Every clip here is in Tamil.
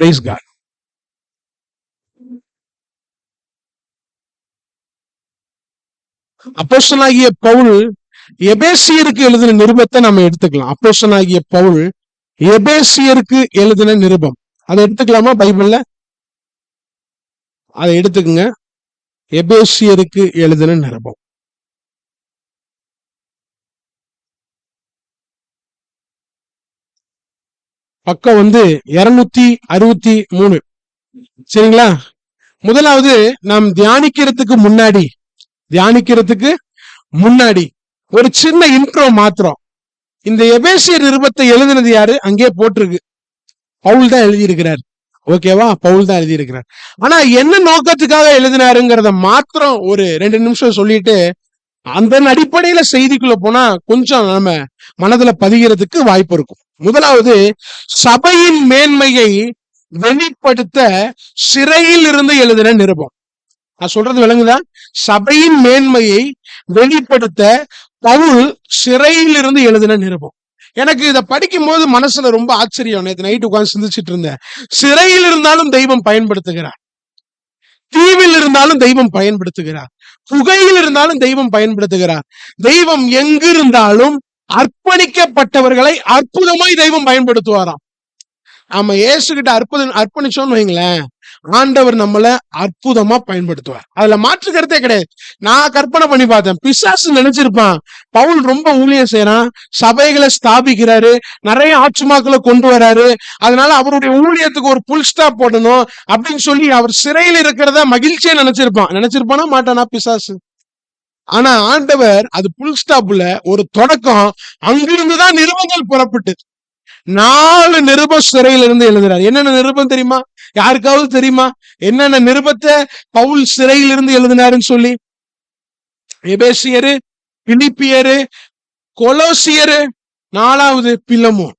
Price God. அப்போஸ்தலனாகிய பவுல் எபேசியருக்கு எழுதின நிருபத்தை நம்ம எடுத்துக்கலாம். அப்போஸ்தலனாகிய பவுல் எபேசியருக்கு எழுதின நிருபம் அதை எடுத்துக்கலாமா? பைபிள்ல அதை எடுத்துக்குங்க. எபேசியருக்கு எழுதின நிருபம் பக்கம் 263. சரிங்களா? முதலாவது நாம் தியானிக்கிறதுக்கு முன்னாடி ஒரு சின்ன இன்ட்ரோ மாத்திரம். இந்த எபேசியர் நிருபத்தை எழுதினது யாரு? அங்கே போட்டிருக்கு, பவுல் தான் எழுதியிருக்கிறார். ஓகேவா? பவுல் தான் எழுதியிருக்கிறார். ஆனா என்ன நோக்கத்துக்காக எழுதினாருங்கிறத மாத்திரம் ஒரு 2 நிமிஷம் சொல்லிட்டு அந்த அடிப்படையில செய்திக்குள்ள போனா கொஞ்சம் நம்ம மனதுல பதிகிறதுக்கு வாய்ப்பு இருக்கும். முதலாவது, சபையின் மேன்மையை வெளிப்படுத்த சிறையில் இருந்து எழுதின நிருபம். நான் சொல்றது விளங்குதா? சபையின் மேன்மையை வெளிப்படுத்த பவுல் சிறையில் இருந்து எழுதின நிருபம். எனக்கு இதை படிக்கும் போது மனசுல ரொம்ப ஆச்சரியம். நேற்று நைட்டு உட்கார்ந்து சிந்திச்சுட்டு இருந்தேன். சிறையில் இருந்தாலும் தெய்வம் பயன்படுத்துகிறார், தீவில் இருந்தாலும் தெய்வம் பயன்படுத்துகிறார், புகையில் இருந்தாலும் தெய்வம் பயன்படுத்துகிறார். தெய்வம் எங்கிருந்தாலும் அர்ப்பணிக்கப்பட்டவர்களை அற்புதமாய் தெய்வம் பயன்படுத்துவாராம். நாம இயேசுகிட்ட அர்ப்பணிச்சோம்னு வைங்களேன், ஆண்டவர் நம்மள அற்புதமா பயன்படுத்துவார். அதுல மாற்று கருத்தே கிடையாது. நான் கற்பனை பண்ணி பார்த்தேன், பிசாசு நினைச்சிருப்பான் பவுல் ரொம்ப ஊழியம் செய்யறான், சபைகளை ஸ்தாபிக்கிறாரு, நிறைய ஆத்துமாக்களை கொண்டு வராரு, அதனால அவருடைய ஊழியத்துக்கு ஒரு புல் ஸ்டாப் போடணும் அப்படின்னு சொல்லி அவர் சிறையில் இருக்கிறத மகிழ்ச்சியா நினைச்சிருப்பானா மாட்டானா பிசாசு? ஆனா ஆண்டவர் அது புல் ஸ்டாப்ல ஒரு தொடக்கம். அங்கிருந்துதான் நிருபங்கள் புறப்பட்டு 4 நிருபம் சிறையில இருந்து எழுதுறாரு. என்னென்ன நிருபம் தெரியுமா? யாருக்காவது தெரியுமா என்னென்ன நிருபத்தை பவுல் சிறையில் இருந்து எழுதினாருன்னு சொல்லி? எபேசியரு, பிலிப்பியரு, கொலோசியரு, 4வது பிலமோன்.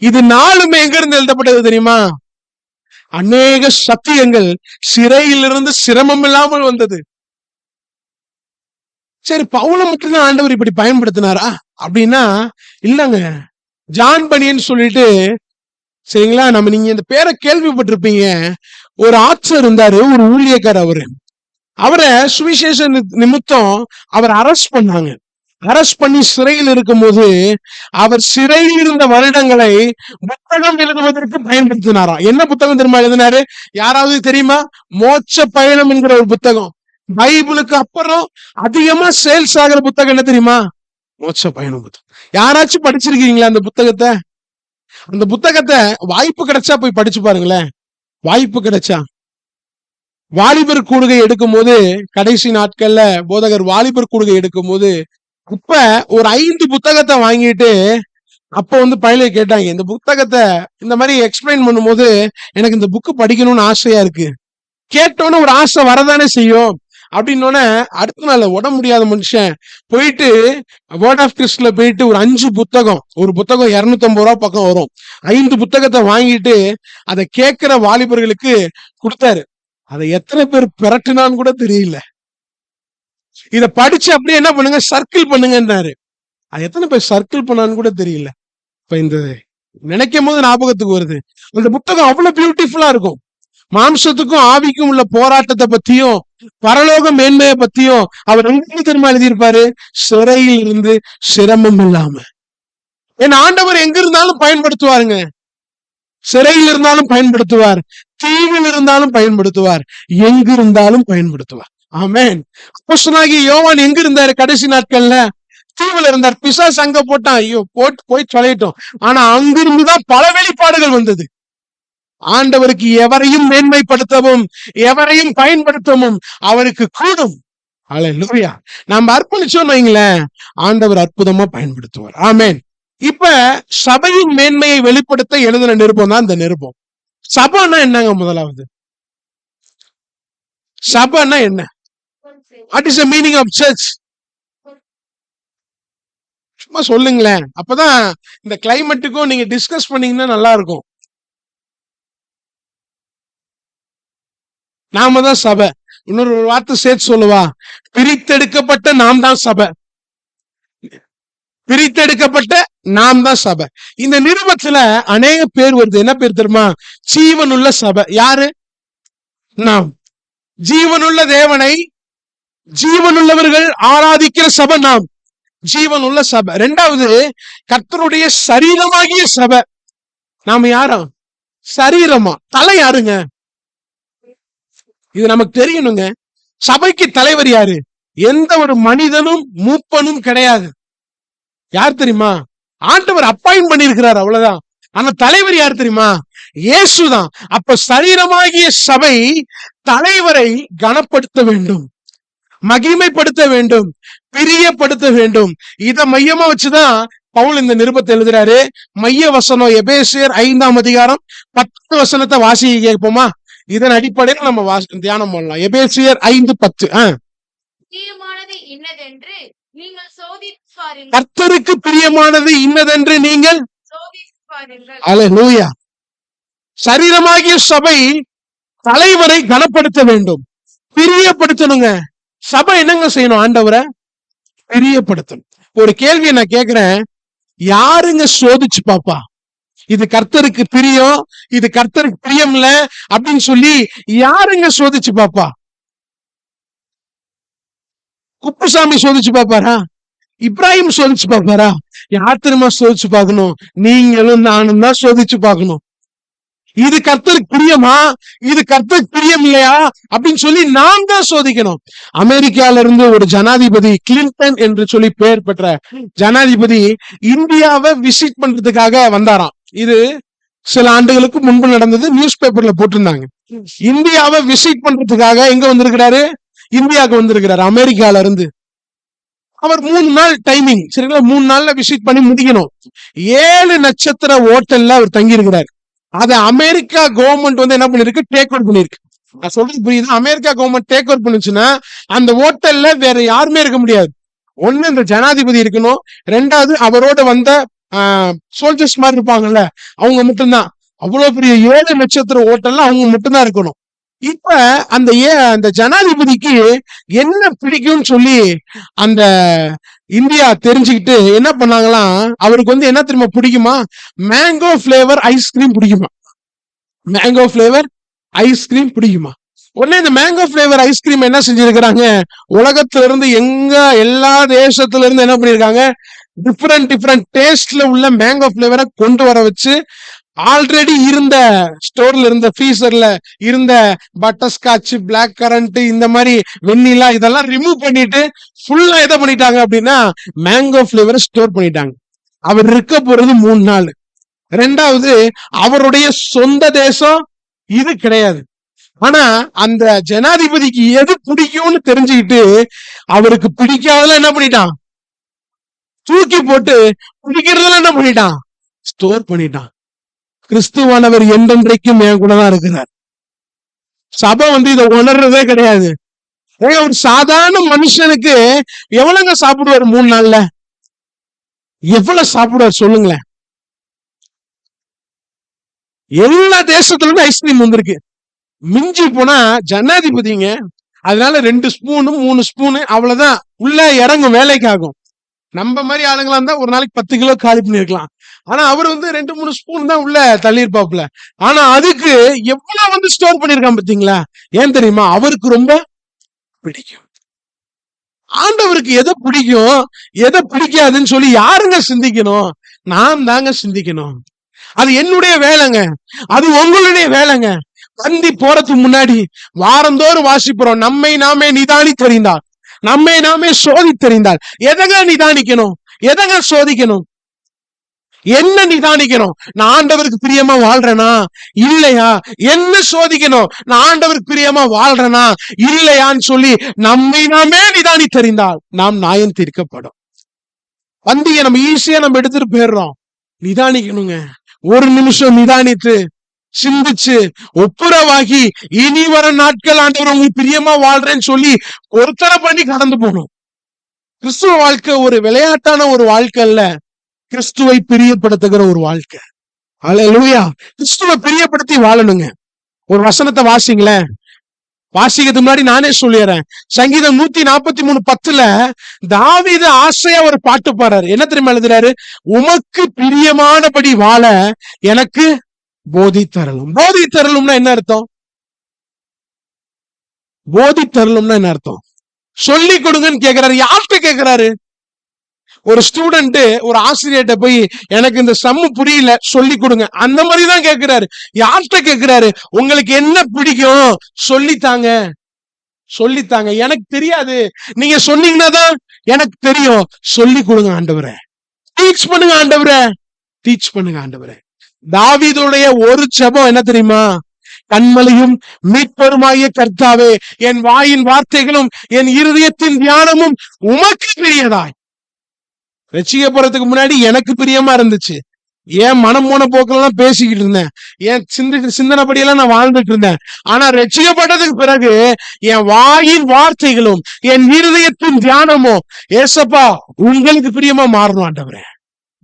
இது 4மே எங்க இருந்து எழுதப்பட்டது தெரியுமா? அநேக சத்தியங்கள் சிறையிலிருந்து சிரமம் இல்லாமல் வந்தது. சரி, பவுலை மட்டும்தான் ஆண்டவர் இப்படி பயன்படுத்தினாரா அப்படின்னா இல்லங்க. ஜான் பனியன் சொல்லிட்டு, சரிங்களா, நீங்க இந்த பேரை கேள்விப்பட்டிருப்பீங்க. ஒரு ஆத்தர் இருந்தாரு, ஒரு ஊழியக்கார். அவரை சுவிசேஷ நிமித்தம் அவர் அரெஸ்ட் பண்ணாங்க. அரெஸ்ட் பண்ணி சிறையில் இருக்கும்போது அவர் சிறையில் இருந்த வருடங்களை புத்தகம் எழுதுவதற்கு பயன்படுத்தினாராம். என்ன புத்தகம் தெரியுமா எழுதினாரு? யாராவது தெரியுமா? மோட்ச பயணம் என்கிற ஒரு புத்தகம். பைபிளுக்கு அப்புறம் அதிகமா சேல்ஸ் ஆகிற புத்தகம் என்ன தெரியுமா? மோட்ச பயணம் புத்தகம். யாராச்சும் படிச்சிருக்கீங்களா அந்த புத்தகத்தை? அந்த புத்தகத்தை வாய்ப்பு கிடைச்சா போய் படிச்சு பாருங்களேன். வாய்ப்பு கிடைச்சா. வாலிபர் கூடுகை எடுக்கும் போது, கடைசி நாட்கள்ல போதகர் வாலிபர் கூடுகை எடுக்கும் போது அப்ப ஒரு 5 புத்தகத்தை வாங்கிட்டு அப்ப பையலை கேட்டாங்க, இந்த புத்தகத்தை இந்த மாதிரி எக்ஸ்பிளைன் பண்ணும்போது எனக்கு இந்த புக்கு படிக்கணும்னு ஆசையா இருக்கு. கேட்டோன்னு ஒரு ஆசை வரதானே செய்யும். அப்படின்னோட அடுத்த நாள் உடம்பு முடியாத மனுஷன் போயிட்டு வேர்ட் ஆஃப் கிறிஸ்ட்ல போயிட்டு ஒரு 5 புத்தகம், ஒரு புத்தகம் 250 ரூபா பக்கம் வரும், 5 புத்தகத்தை வாங்கிட்டு அதை கேட்கிற வாலிபர்களுக்கு கொடுத்தாரு. அதை எத்தனை பேர் பிரட்டினான்னு கூட தெரியல. இத படிச்சு அப்படியே என்ன பண்ணுங்க, சர்க்கிள் பண்ணுங்கன்றாரு. அது எத்தனை பேர் சர்க்கிள் பண்ணான்னு கூட தெரியல. இப்ப இந்த நினைக்கும் போது ஞாபகத்துக்கு வருது. அந்த புத்தகம் அவ்வளவு பியூட்டிஃபுல்லா இருக்கும். மாம்சத்துக்கும் ஆவிக்கும் உள்ள போராட்டத்தை பத்தியும் பரலோக மேன்மையை பத்தியும் அவர் எங்க தெரியுமா எழுதியிருப்பாரு? சிறையில் இருந்து சிரமம் இல்லாம. என் ஆண்டவர் எங்க இருந்தாலும் பயன்படுத்துவாருங்க. சிறையில் இருந்தாலும் பயன்படுத்துவார், தீவில் இருந்தாலும் பயன்படுத்துவார், எங்க இருந்தாலும் பயன்படுத்துவார். ஆமென். அப்போஸ்தலனாகிய யோவான் எங்க இருந்தாரு? கடைசி நாட்கள்ல தீவுல இருந்தார். பிசாசு அங்க போட்டான், ஐயோ போய் சொல்லிட்டோம். ஆனா அங்கிருந்துதான் பல வெளிப்பாடுகள் வந்தது. ஆண்டவருக்கு எவரையும் மேன்மைப்படுத்தவும் எவரையும் பயன்படுத்தவும் அவருக்கு கூடும். அல்லேலூயா. நம்ம அர்ப்பணிச்சோம் வைங்களேன், ஆண்டவர் அற்புதமா பயன்படுத்துவார். ஆமென். இப்ப சபையின் மேன்மையை வெளிப்படுத்த எழுதின நிருபம் தான் இந்த நிருபம். சபைன்னா என்னங்க? முதலாவது, சபைன்னா என்ன? What is the meaning of church? சும்மா சொல்லுங்களேன். அப்பதான் இந்த கிளைமேட்டுக்கும் நீங்க டிஸ்கஸ் பண்ணீங்கன்னா நல்லா இருக்கும். நாம தான் சபை. இன்னொரு வார்த்தை சேர்த்து சொல்லுவா, பிரித்தெடுக்கப்பட்ட நாம் தான் சபை. பிரித்தெடுக்கப்பட்ட நாம் தான் சபை. இந்த நிருபத்துல அநேக பேர் வருது. என்ன பேர் தெரியுமா? ஜீவனுள்ள சபை. யாரு? நாம். ஜீவனுள்ள தேவனை ஜீவனுள்ளவர்கள் ஆராதிக்கிற சபை நாம். ஜீவனுள்ள சபை. இரண்டாவது, கர்த்தருடைய சரீரமாகிய சபை. நாம யாரும் சரீரமா? தலை யாருங்க? இது நமக்கு தெரியணுங்க. சபைக்கு தலைவர் யாரு? எந்த ஒரு மனிதனும் மூப்பனும் கிடையாது. யார் தெரியுமா? ஆண்டவர் அப்பாயிண்ட் பண்ணியிருக்கிறார், அவ்வளவுதான். ஆனா தலைவர் யார் தெரியுமா? இயேசுதான். அப்ப சரீரமாகிய சபை தலைவரை கனப்படுத்த வேண்டும், மகிமைப்படுத்த வேண்டும், பிரியப்படுத்த வேண்டும். இத மையமா வச்சுதான் பவுல் இந்த நிருபத்தை எழுதுறாரு. மைய வசனம் எபேசியர் 5ஆம் அதிகாரம் 10 வசனத்தை வாசிக்க கேட்போமா? இதன் அடிப்படையில் நம்ம தியானம் பண்ணலாம். எபேசியர் 5:10. கர்த்தருக்கு பிரியமானது இன்னதென்று நீங்கள் அல்லேலூயா. சரீரமாகிய சபை தலைவரை கனப்படுத்த வேண்டும், பிரியப்படுத்தணுங்க. சபை என்னங்க செய்யணும்? ஆண்டவரை பிரியப்படுத்தணும். ஒரு கேள்வியை நான் கேக்குறேன், யாருங்க சோதிச்சு பாப்பா இது கர்த்தருக்கு பிரியம், இது கர்த்தருக்கு பிரியம் இல்ல அப்படின்னு சொல்லி யாருங்க சோதிச்சு பாப்பா? குப்புசாமி சோதிச்சு பாப்பாரா? இப்ராஹிம் சோதிச்சு பாப்பாரா? யார் தெரியுமா சோதிச்சு பார்க்கணும்? நீங்களும் நானும் தான் சோதிச்சு பார்க்கணும். இது கர்த்தருக்கு பிரியமா, இது கர்த்தருக்கு பிரியம் இல்லையா அப்படின்னு சொல்லி நாம் தான் சோதிக்கணும். அமெரிக்கால இருந்து ஒரு ஜனாதிபதி, கிளின்டன் என்று சொல்லி பெயர் பெற்ற ஜனாதிபதி, இந்தியாவை விசிட் பண்றதுக்காக வந்தாராம். இது சில ஆண்டுகளுக்கு முன்பு நடந்தது. நியூஸ் பேப்பர்ல போட்டிருந்தாங்க. இந்தியாவை விசிட் பண்றதுக்காக எங்க வந்திருக்கிறாரு? இந்தியாவுக்கு வந்திருக்கிறாரு அமெரிக்கால இருந்து. அவர் 3 நாள் டைமிங், சரிங்களா? 3 நாள்ல விசிட் பண்ணி முடிக்கணும். 7 நட்சத்திர ஹோட்டல்ல அவர் தங்கி இருக்கிறார். அதை அமெரிக்கா கவர்மெண்ட் வந்து என்ன பண்ணிருக்கு? டேக் ஓவர் பண்ணிருக்கு. நான் சொல்றது புரியுது? அமெரிக்கா கவர்மெண்ட் டேக் ஓவர் பண்ணுச்சுன்னா அந்த ஹோட்டல்ல வேற யாருமே இருக்க முடியாது. ஒண்ணு இந்த ஜனாதிபதி இருக்கணும், ரெண்டாவது அவரோட வந்த சோல்ஜர்ஸ் மாதிரி இருப்பாங்கல்ல, அவங்க மட்டும்தான். அவ்வளவு பெரிய 7 நட்சத்திர ஹோட்டல்ல அவங்க மட்டும்தான் இருக்கணும். இப்ப அந்த ஜனாதிபதிக்கு என்ன பிடிக்கும்னு சொல்லி அந்த இந்தியா தெரிஞ்சுக்கிட்டு என்ன பண்ணாங்களாம், அவருக்கு வந்து என்ன தெரியுமா பிடிக்குமா? மேங்கோ பிளேவர் ஐஸ்கிரீம் பிடிக்குமா? மேங்கோ பிளேவர் ஐஸ்கிரீம் பிடிக்குமா? உடனே இந்த மேங்கோ பிளேவர் ஐஸ்கிரீம் என்ன செஞ்சிருக்கிறாங்க, உலகத்துல இருந்து எல்லா தேசத்துல இருந்து என்ன பண்ணிருக்காங்க, டிஃப்ரெண்ட் டேஸ்ட்ல உள்ள மேங்கோ பிளேவரை கொண்டு வர வச்சு, ஆல்ரெடி இருந்த ஸ்டோர்ல இருந்த ஃப்ரீசர்ல இருந்த பட்டர்ஸ்காட்ச், பிளாக் கரண்ட், இந்த மாதிரி வெண்ணிலா இதெல்லாம் ரிமூவ் பண்ணிட்டு ஃபுல்லா எதை பண்ணிட்டாங்க அப்படின்னா மேங்கோ பிளேவரை ஸ்டோர் பண்ணிட்டாங்க. அவர் இருக்க போறது 3 நாள். ரெண்டாவது, அவருடைய சொந்த தேசம் இது கிடையாது. ஆனா அந்த ஜனாதிபதிக்கு எது பிடிக்கும்னு தெரிஞ்சுக்கிட்டு அவருக்கு பிடிக்காதெல்லாம் என்ன பண்ணிட்டான்? தூக்கி போட்டு பிடிக்கிறதெல்லாம் என்ன பண்ணிட்டான்? ஸ்டோர் பண்ணிட்டான். கிறிஸ்துவானவர் என்றென்றைக்கும் என் கூட தான் இருக்கிறார். சபை வந்து இதை உணர்றதே கிடையாது. ஒரு சாதாரண மனுஷனுக்கு எவ்வளவுங்க சாப்பிடுவார் 3 நாள்ல? எவ்வளவு சாப்பிடுவார் சொல்லுங்களேன்? எல்லா தேசத்துல இருந்து ஐஸ்கிரீம் வந்திருக்கு. மிஞ்சி போனா ஜனாதிபதிங்க, அதனால 2 ஸ்பூனு 3 ஸ்பூனு அவ்வளவுதான் உள்ள இறங்கும், வேலைக்கு ஆகும். நம்ம மாதிரி ஆளுங்களா இருந்தா ஒரு நாளைக்கு 10 கிலோ காலி பண்ணிருக்கலாம். ஆனா அவர் வந்து 2-3 ஸ்பூன் தான் உள்ள தள்ளியிருப்பாப்புல. ஆனா அதுக்கு எவ்வளவு வந்து ஸ்டோர் பண்ணிருக்கான் பாத்தீங்களா? ஏன் தெரியுமா? அவருக்கு ரொம்ப பிடிக்கும். ஆண்டவருக்கு எதை பிடிக்கும் எதை பிடிக்காதுன்னு சொல்லி யாருங்க சிந்திக்கணும்? நான் தாங்க சிந்திக்கணும். அது என்னுடைய வேலைங்க, அது உங்களுடைய வேலைங்க. பந்தி போறதுக்கு முன்னாடி வாரந்தோறும் வாசிக்கிறோம், நம்மை நாமே நிதானித்தறிந்தால், நம்மை நாமே சோதித்தறிந்தால். எதங்க நிதானிக்கணும்? எதங்க சோதிக்கணும்? என்ன நிதானிக்கணும்? நான் ஆண்டவருக்கு பிரியமா வாழ்றேனா இல்லையா? என்ன சோதிக்கணும்? நான் ஆண்டவருக்கு பிரியமா வாழ்றேனா இல்லையான்னு சொல்லி நம்மை நாமே நிதானித்தறிந்தால் நாம் நியாயம் தீர்க்கப்படும். பந்தியை நம்ம ஈஸியா நம்ம எடுத்துட்டு போயிடுறோம். நிதானிக்கணுங்க. 1 நிமிஷம் நிதானித்து சிந்திச்சு ஒப்புரவாகி இனி வர நாட்கள் ஆண்டவர் உங்களுக்கு பிரியமா வாழ்றேன்னு சொல்லி ஒருத்தரை பண்ணி கடந்து போகணும். கிறிஸ்துவ வாழ்க்கை ஒரு விளையாட்டான ஒரு வாழ்க்கை இல்ல, கிறிஸ்துவை பிரியப்படுத்துகிற ஒரு வாழ்க்கை. அல்லேலூயா. கிறிஸ்துவை பிரியப்படுத்தி வாழணுங்க. ஒரு வசனத்தை வாசிங்களேன். வாசிக்கிறதுக்கு முன்னாடி நானே சொல்லிடுறேன். சங்கீதம் 143:10 தாவீது ஆசையா ஒரு பாட்டு பாடுறாரு. என்ன தெரியுமா எழுதுறாரு? உமக்கு பிரியமானபடி வாழ எனக்கு போதித்தரலும். போதித்தரலும்னா என்ன அர்த்தம்? போதித்தரலும்னா என்ன அர்த்தம்? சொல்லி கொடுங்கன்னு கேக்குறாரு. யார்கிட்ட கேக்குறாரு? ஒரு ஸ்டூடெண்ட் ஒரு ஆசிரியர்கிட்ட போய் எனக்கு இந்த சம்மு புரியல சொல்லி கொடுங்க, அந்த மாதிரிதான் கேக்குறாரு. யார்கிட்ட கேக்குறாரு? உங்களுக்கு என்ன பிடிக்கும் சொல்லித்தாங்க, சொல்லித்தாங்க. எனக்கு தெரியாது, நீங்க சொன்னீங்கன்னா தான் எனக்கு தெரியும். சொல்லி கொடுங்க ஆண்டவரே, டீச் பண்ணுங்க ஆண்டவரே, டீச் பண்ணுங்க ஆண்டவரே. தாவீதுடைய ஒரு ஜெபம் என்ன தெரியுமா? கண்மலையும் மீட்பருமாகிய கர்த்தாவே, என் வாயின் வார்த்தைகளும் என் இருதயத்தின் தியானமும் உமக்கு பிரியதாய். ரட்சிக்கப்படுறதுக்கு முன்னாடி எனக்கு பிரியமா இருந்துச்சு. ஏன் மனம் போன போக்கெல்லாம் பேசிக்கிட்டு இருந்தேன், என் சிந்தனைப்படியெல்லாம் நான் வாழ்ந்துட்டு இருந்தேன். ஆனா ரட்சிக்கப்பட்டதுக்கு பிறகு என் வாயின் வார்த்தைகளும் என் இருதயத்தின் தியானமும் ஏசப்பா உங்களுக்கு பிரியமா மாறணும் ஆண்டவரே.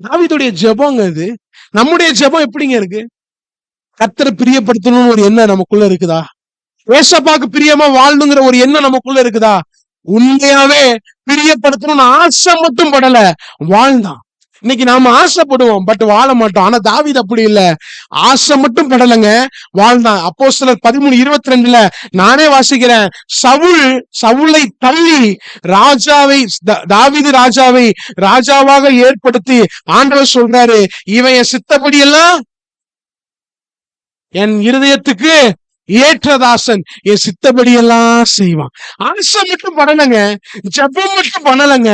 தாவீதுடைய ஜெபங்க இது. நம்முடைய ஜெபம் எப்படிங்க இருக்கு? கர்த்தரை பிரியப்படுத்தணும்னு ஒரு எண்ணம் நமக்குள்ள இருக்குதா? ஏசப்பாக்கு பிரியமா வாழணுங்கிற ஒரு எண்ணம் நமக்குள்ள இருக்குதா? உண்மையாவே பிரியப்படுத்தணும்னு ஆசை மட்டும் படல, வாழ்ந்தான். இன்னைக்கு நாம ஆசைப்படுவோம், பட் வாழ மாட்டோம். ஆனா தாவீது அப்படி இல்ல, ஆசை மட்டும் படலங்க, வாழ்ந்தான். அப்போஸ்தலர் 13:22 நானே வாசிக்கிறேன். சவுலை தள்ளி ராஜாவை, தாவீது ராஜாவை ராஜாவாக ஏற்படுத்தி ஆண்டவர் சொல்றாரு, இவன் என் சித்தப்படி எல்லாம் என் இருதயத்துக்கு ஏற்றதாசன், என் சித்தப்படி எல்லாம் செய்வான். ஆசை மட்டும் படலங்க, ஜெபம் மட்டும் பண்ணலங்க,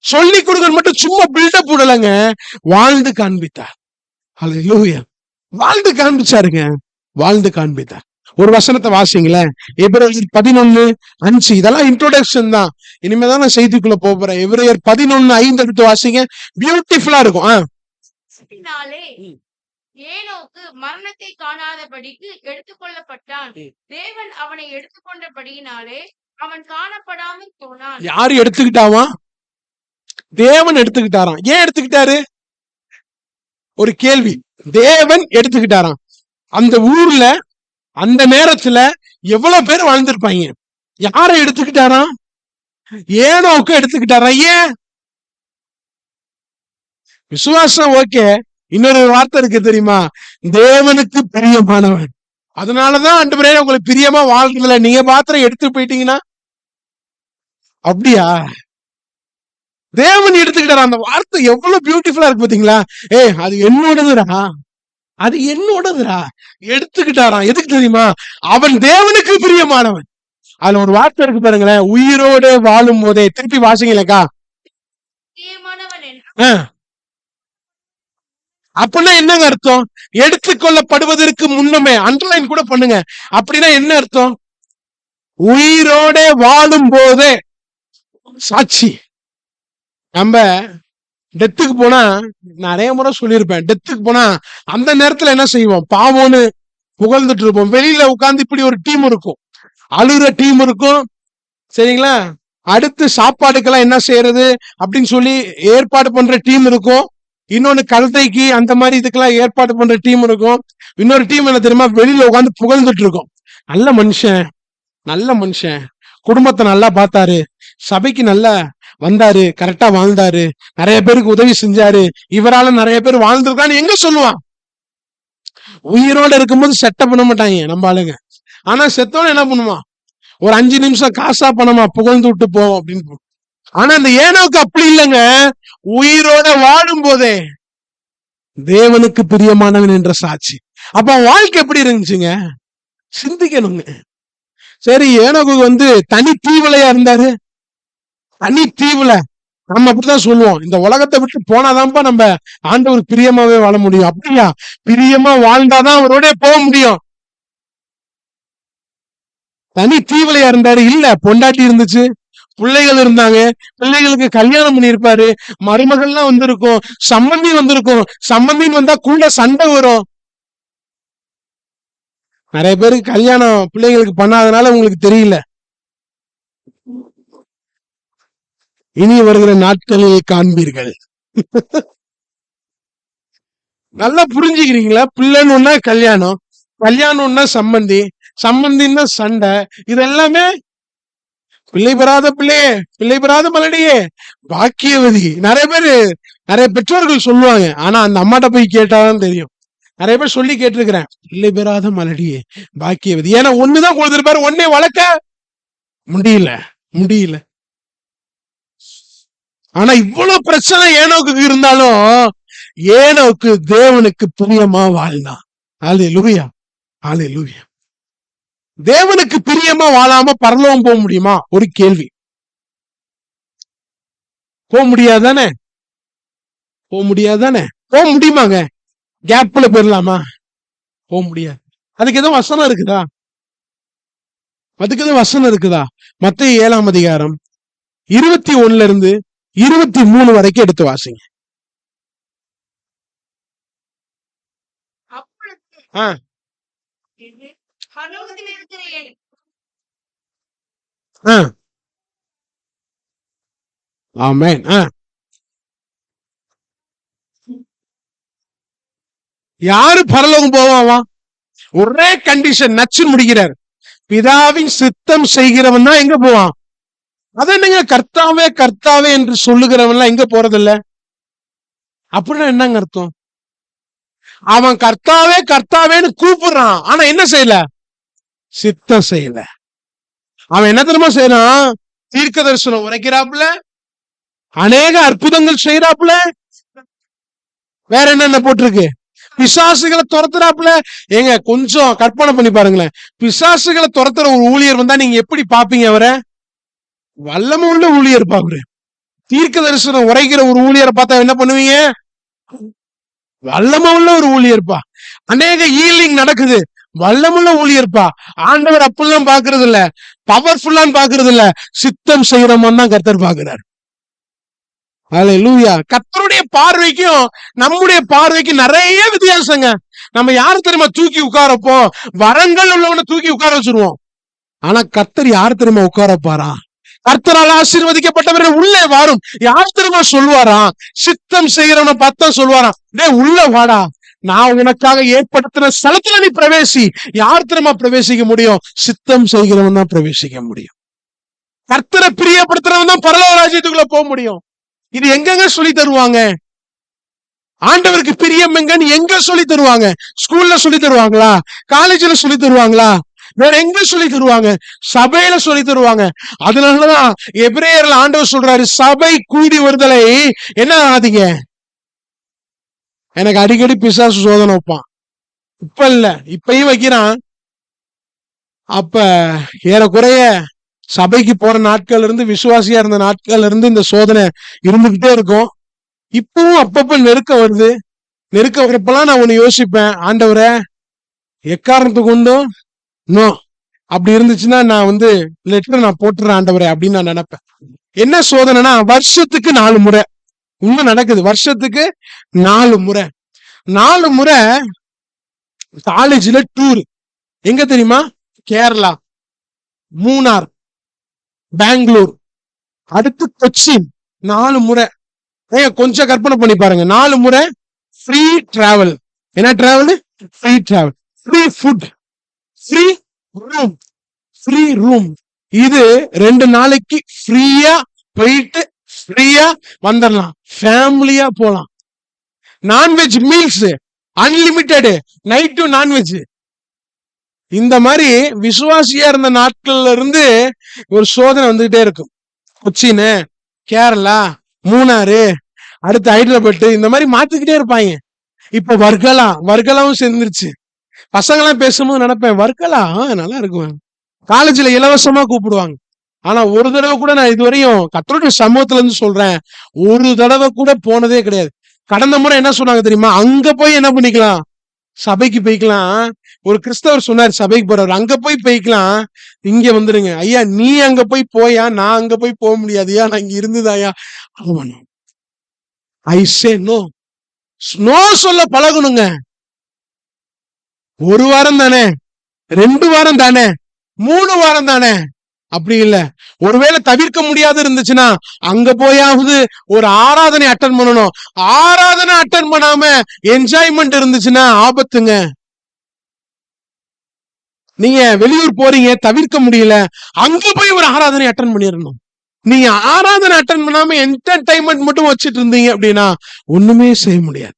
சொல்லி கொடுக்க மட்டும் சும்மா பில்டப் போடலங்க, வாழ்ந்து காண்பித்தார். ஹல்லேலூயா. வாழ்ந்து காண்பிச்சாருங்க, வாழ்ந்து காண்பித்தார். ஒரு வசனத்தை வாசிங்களேன். எபிரேயர் 11:5. இதெல்லாம் இன்ட்ரோடக்ஷன் தான், இனிமேதான் நான் செய்திக்குள்ள போறேன். எபிரேயர் 11:5 எடுத்து வாசிங்க, பியூட்டிஃபுல்லா இருக்கும். ஏனோக்கு மரணத்தை காணாதபடிக்கு எடுத்துக்கொள்ளப்பட்டான். தேவன் அவனை எடுத்துக்கொண்டபடியினாலே அவன் காணப்படாமல் போனான். யாரு எடுத்துக்கிட்டாவா? தேவன் எடுத்துக்கிட்டாராம். ஏன் எடுத்துக்கிட்டாரு? ஒரு கேள்வி. தேவன் எடுத்துக்கிட்டாராம். அந்த ஊர்ல அந்த நேரத்துல எவ்வளவு பேர் வாழ்ந்திருப்பாங்க? யாரை எடுத்துக்கிட்டாராம்? ஏனோக்கு எடுத்துக்கிட்டாராம். ஏன்? விசுவாசம் ஓகே, இன்னொரு வார்த்தை இருக்கு தெரியுமா? தேவனுக்கு பிரியமானவன். அதனாலதான் ஆண்டவரே உங்களுக்கு பிரியமா வாழ்றதுல நீங்க பாத்திரம் எடுத்து போயிட்டீங்கன்னா, அப்படியா? தேவன் எடுத்துக்கிட்டாரா. அந்த வார்த்தை எவ்வளவு பியூட்டிஃபுல்லா இருக்கு பாத்தீங்களா? அது என்னோடதுடா, அது என்னோடதுடா. எடுத்துக்கிட்டாராம். எதுக்கு தெரியுமா? அவன் தேவனுக்கு பிரியமானவன். அதுல ஒரு வார்த்தை இருக்கு பாருங்களேன், உயிரோடு வாழும் போதே. திருப்பி வாசிங்களேக்கா. அப்படின்னா என்னங்க அர்த்தம்? எடுத்துக்கொள்ளப்படுவதற்கு முன்னமே. அண்டர்லைன் கூட பண்ணுங்க. அப்படின்னா என்ன அர்த்தம்? உயிரோட வாழும் போதே சாட்சி. நம்ம டெத்துக்கு போனா, நிறைய முறை சொல்லியிருப்பேன், டெத்துக்கு போனா அந்த நேரத்துல என்ன செய்வோம்? பாவம்னு புகழ்ந்துட்டு இருப்போம். வெளியில உட்கார்ந்து இப்படி ஒரு டீம் இருக்கும், அழுகிற டீம் இருக்கும், சரிங்களா? அடுத்து சாப்பாடுக்கெல்லாம் என்ன செய்யறது அப்படின்னு சொல்லி ஏற்பாடு பண்ற டீம் இருக்கும். இன்னொன்னு கழுதைக்கு அந்த மாதிரி இதுக்கெல்லாம் ஏற்பாடு பண்ற டீம் இருக்கும். இன்னொரு டீம் என்ன தெரியுமா? வெளியில உட்காந்து புகழ்ந்துட்டு இருக்கும். நல்ல மனுஷன், நல்ல மனுஷன், குடும்பத்தை நல்லா பார்த்தாரு, சபைக்கு நல்லா வந்தாரு, கரெக்டா வாழ்ந்தாரு, நிறைய பேருக்கு உதவி செஞ்சாரு, இவரால நிறைய பேர் வாழ்ந்திருக்கான்னு எங்க சொல்லுவான்? உயிரோட இருக்கும்போது செட்டப் பண்ண மாட்டாங்க நம்ம ஆளுங்க. ஆனா செத்தோன்னு என்ன பண்ணுவான்? ஒரு 5 நிமிஷம் காசா பணமா புகழ்ந்து விட்டு போவோம் அப்படின்னு. ஆனா இந்த ஏனோக்கு அப்படி இல்லைங்க. உயிரோட வாழும் போதே தேவனுக்கு பிரியமானவன் என்ற சாட்சி. அப்ப வாழ்க்கை எப்படி இருந்துச்சுங்க? சிந்திக்கணுங்க. சரி, ஏனோக்கு தனி தீவுலையா இருந்தாரு. தனி தீவுல நம்ம அப்படிதான் சொல்லுவோம், இந்த உலகத்தை விட்டு போனாதான்ப்பா நம்ம ஆண்டவர் பிரியமாவே வாழ முடியும். அப்படியா? பிரியமா வாழ்ந்தாதான் அவரோட போக முடியும். தனி தீவுலையா இருந்தாரு. இல்ல, பொண்டாட்டி இருந்துச்சு, பிள்ளைகள் இருந்தாங்க, பிள்ளைகளுக்கு கல்யாணம் பண்ணியிருப்பாரு, மருமகள்லாம் வந்திருக்கும், சம்பந்தி வந்திருக்கும். சம்பந்தின்னு வந்தா கூட சண்டை வரும். நிறைய பேருக்கு கல்யாணம் பிள்ளைகளுக்கு பண்ணாதனால உங்களுக்கு தெரியல. இனி வருகிற நாட்களில் காண்பீர்கள். நல்லா புரிஞ்சுக்கிறீங்களா? பிள்ளைன்னு ஒன்னா கல்யாணம், கல்யாணம்னா சம்பந்தி, சம்பந்தின்னா சண்டை. இது எல்லாமே பிள்ளை பெறாத பிள்ளையே, பிள்ளை பெறாத மலடியே, பாக்கியவதி. நிறைய பெற்றோர்கள் சொல்லுவாங்க. ஆனா அந்த அம்மாட்ட போய் கேட்டாதான் தெரியும். நிறைய பேர் சொல்லி கேட்டிருக்கிறேன், பிள்ளை பெறாத மலடியே, பாக்கியவதி. ஏன்னா ஒண்ணுதான் கொடுத்திருப்பாரு, ஒன்னே வளர்க்க முடியல. ஆனா இவ்வளவு பிரச்சனை ஏனோக்கு இருந்தாலும் ஏனோக்கு தேவனுக்கு பிரியமா வாழ்ந்தான். அல்லேலூயா, அல்லேலூயா. தேவனுக்கு பிரியமா வாழாம பரலோகம் போக முடியுமா? ஒரு கேள்வி. போக முடியாதானே? போக முடியுமாங்க? கேப்ல போயிடலாமா? போக முடியாது. அதுக்கு எதுவும் வசனம் இருக்குதா? மத்தேயு 7ஆம் அதிகாரம் 21 இருந்து 23 வரைக்கும் எடுத்து வாசிங்க. பரலோகத்தில் இருக்கிற ஆமென். யாரு பரலோகம் போவாமா? ஒரே கண்டிஷன், நச்சு முடிக்கிறார். பிதாவின் சித்தம் செய்கிறவன் தான் எங்க போவான்? அது என்னங்க கர்த்தாவே கர்த்தாவே என்று சொல்லுகிறவன் எங்க போறதில்ல? அப்படின்னா என்னங்க அர்த்தம்? அவன் கர்த்தாவே கர்த்தாவேன்னு கூப்பிடுறான், ஆனா என்ன செய்யல? சித்தம் செய்யல. அவன் என்ன தெரியுமா செய்யறான்? தீர்க்க தரிசனம் உரைக்கிறாப்புல, அநேக அற்புதங்கள் செய்யறாப்புல, வேற என்னென்ன போட்டிருக்கு? பிசாசுகளை துரத்துறாப்புல. ஏங்க கொஞ்சம் கற்பனை பண்ணி பாருங்களேன். பிசாசுகளை துரத்துற ஒரு ஊழியர் வந்தா நீங்க எப்படி பாப்பீங்க? அவரை வல்லமை உள்ள ஊழியர் பாக்குறேன். தீர்க்க தரிசனம் உரைக்கிற ஒரு ஊழியரை பார்த்தா என்ன பண்ணுவீங்க? வல்லமை உள்ள ஒரு ஊழியர்ப்பா. அநேக ஹீலிங் நடக்குது, வல்லமுள்ள ஊழியர்ப்பா. ஆண்டவர் அப்படிலாம் பாக்குறது இல்ல, பவர்ஃபுல்லான்னு பாக்குறது இல்ல, சித்தம் செய்யறோம்னு தான் கர்த்தர் பாக்குறாரு. அல்லேலூயா. கர்த்தருடைய பார்வைக்கும் நம்முடைய பார்வைக்கும் நிறைய வித்தியாசங்க. நம்ம யாரு தெரியுமா தூக்கி உட்காரப்போம்? வரங்கள் உள்ளவனை தூக்கி உட்கார வச்சிருவோம். ஆனா கர்த்தர் யாரு தெரியுமா உட்காரப்பாரா? கர்த்தரால் ஆசீர்வதிக்கப்பட்டவர்கள் உள்ளே வாரும். யார் தெரியுமா சொல்லுவாராம்? சித்தம் செய்யறவனை பார்த்தா சொல்லுவாராம், டே உள்ள வாடா, நான் உனக்காக ஏற்படுத்தின ஸ்தலத்துல நீ பிரவேசி. யார் தெரியுமா பிரவேசிக்க முடியும்? சித்தம் செய்கிறவன் தான் பிரவேசிக்க முடியும். கர்த்தரை பிரியப்படுத்துறவன் தான் பரலோக ராஜ்யத்துக்குள்ள போக முடியும். இது எங்கெங்க சொல்லி தருவாங்க? ஆண்டவருக்கு பிரியம் எங்கன்னு எங்க சொல்லி தருவாங்க? ஸ்கூல்ல சொல்லி தருவாங்களா? காலேஜ்ல சொல்லி தருவாங்களா? வேற எங்க சொல்லி தருவாங்க? சபையில சொல்லி தருவாங்க. அதனாலதான் எபிரேயர்ல ஆண்டவர் சொல்றாரு, சபை கூடி வருதலை என்ன ஆகாதீங்க. எனக்கு அடிக்கடி பிசாசு சோதனை வைப்பான். இப்ப இல்ல, இப்பயும் வைக்கிறான். அப்ப ஏறக்குறைய சபைக்கு போற நாட்கள் இருந்து, விசுவாசியா இருந்த நாட்கள் இருந்து இந்த சோதனை இருந்துகிட்டே இருக்கும். இப்பவும் அப்பப்ப நெருக்க வருது. நெருக்க வரப்பெல்லாம் நான் ஒண்ணு யோசிப்பேன், ஆண்டவரை எக்காரணத்தை கொண்டும் நோ, அப்படி இருந்துச்சுன்னா நான் லெட்டர் நான் போட்டுறேன் ஆண்டவரே அப்படின்னு நான் நினைப்பேன். என்ன சோதனைனா, வருஷத்துக்கு 4 முறை உண்மை நடக்குது. வருஷத்துக்கு 4 முறை 4 முறை காலேஜ்ல டூர். எங்க தெரியுமா? கேரளா, மூணார், பெங்களூர், அடுத்து கொச்சின். 4 முறை. கொஞ்சம் கற்பனை பண்ணி பாருங்க. 4 முறை ஃப்ரீ டிராவல். என்ன travel? Free travel, free food, free room. இது 2 நாளைக்கு ஃப்ரீயா போயிட்டு ஃப்ரீயா வந்துடலாம், ஃபேமிலியா போலாம். Non veg meals unlimited, night non veg. இந்த மாதிரி விசுவாசியா இருந்த நாட்கள்ல இருந்து ஒரு சோதனை வந்துகிட்டே இருக்கும். கொச்சின், கேரளா, மூணாறு, அடுத்து ஹைதராபாத், இந்த மாதிரி மாத்திக்கிட்டே இருப்பாங்க. இப்ப வர்க்கலாவும் சேர்ந்துருச்சு. பசங்களாம் பேசும்போது நினைப்பேன், வர்க்கலா நல்லா இருக்கும், காலேஜ்ல இலவசமா கூப்பிடுவாங்க. ஆனா ஒரு தடவை கூட நான் இதுவரையும் கர்த்தருடைய சமூகத்துல இருந்து சொல்றேன், ஒரு தடவை கூட போனதே கிடையாது. கடந்த முறை என்ன சொன்னாங்க தெரியுமா? அங்க போய் என்ன பண்ணிக்கலாம்? சபைக்கு போய்க்கலாம். ஒரு கிறிஸ்தவர் சொன்னார், சபைக்கு போறவர், அங்க போய் போய்க்கலாம், இங்க வந்துருங்க. ஐயா நீ அங்க போயா, நான் அங்க போக முடியாதுயா, நான் இங்க இருந்துதாயா. ஐ சே நோ. நோ சொல்ல பழகணுங்க. 1 வாரம் தானே, 2 வாரம் தானே, 3 வாரம் தானே, அப்படி இல்ல. ஒருவேளை தவிர்க்க முடியாது இருந்துச்சுன்னா அங்க போயாவது ஒரு ஆராதனை அட்டன் பண்ணணும். ஆராதனை அட்டன் பண்ணாம என்ஜாய்மெண்ட் இருந்துச்சுன்னா ஆபத்துங்க. நீங்க வெளியூர் போறீங்க, தவிர்க்க முடியல, அங்க போய் ஒரு ஆராதனை அட்டன் பண்ணிடணும். நீங்க ஆராதனை அட்டன் பண்ணாம என்டர்டைன்மெண்ட் மட்டும் வச்சிட்டு இருந்தீங்க அப்படின்னா ஒண்ணுமே செய்ய முடியாது.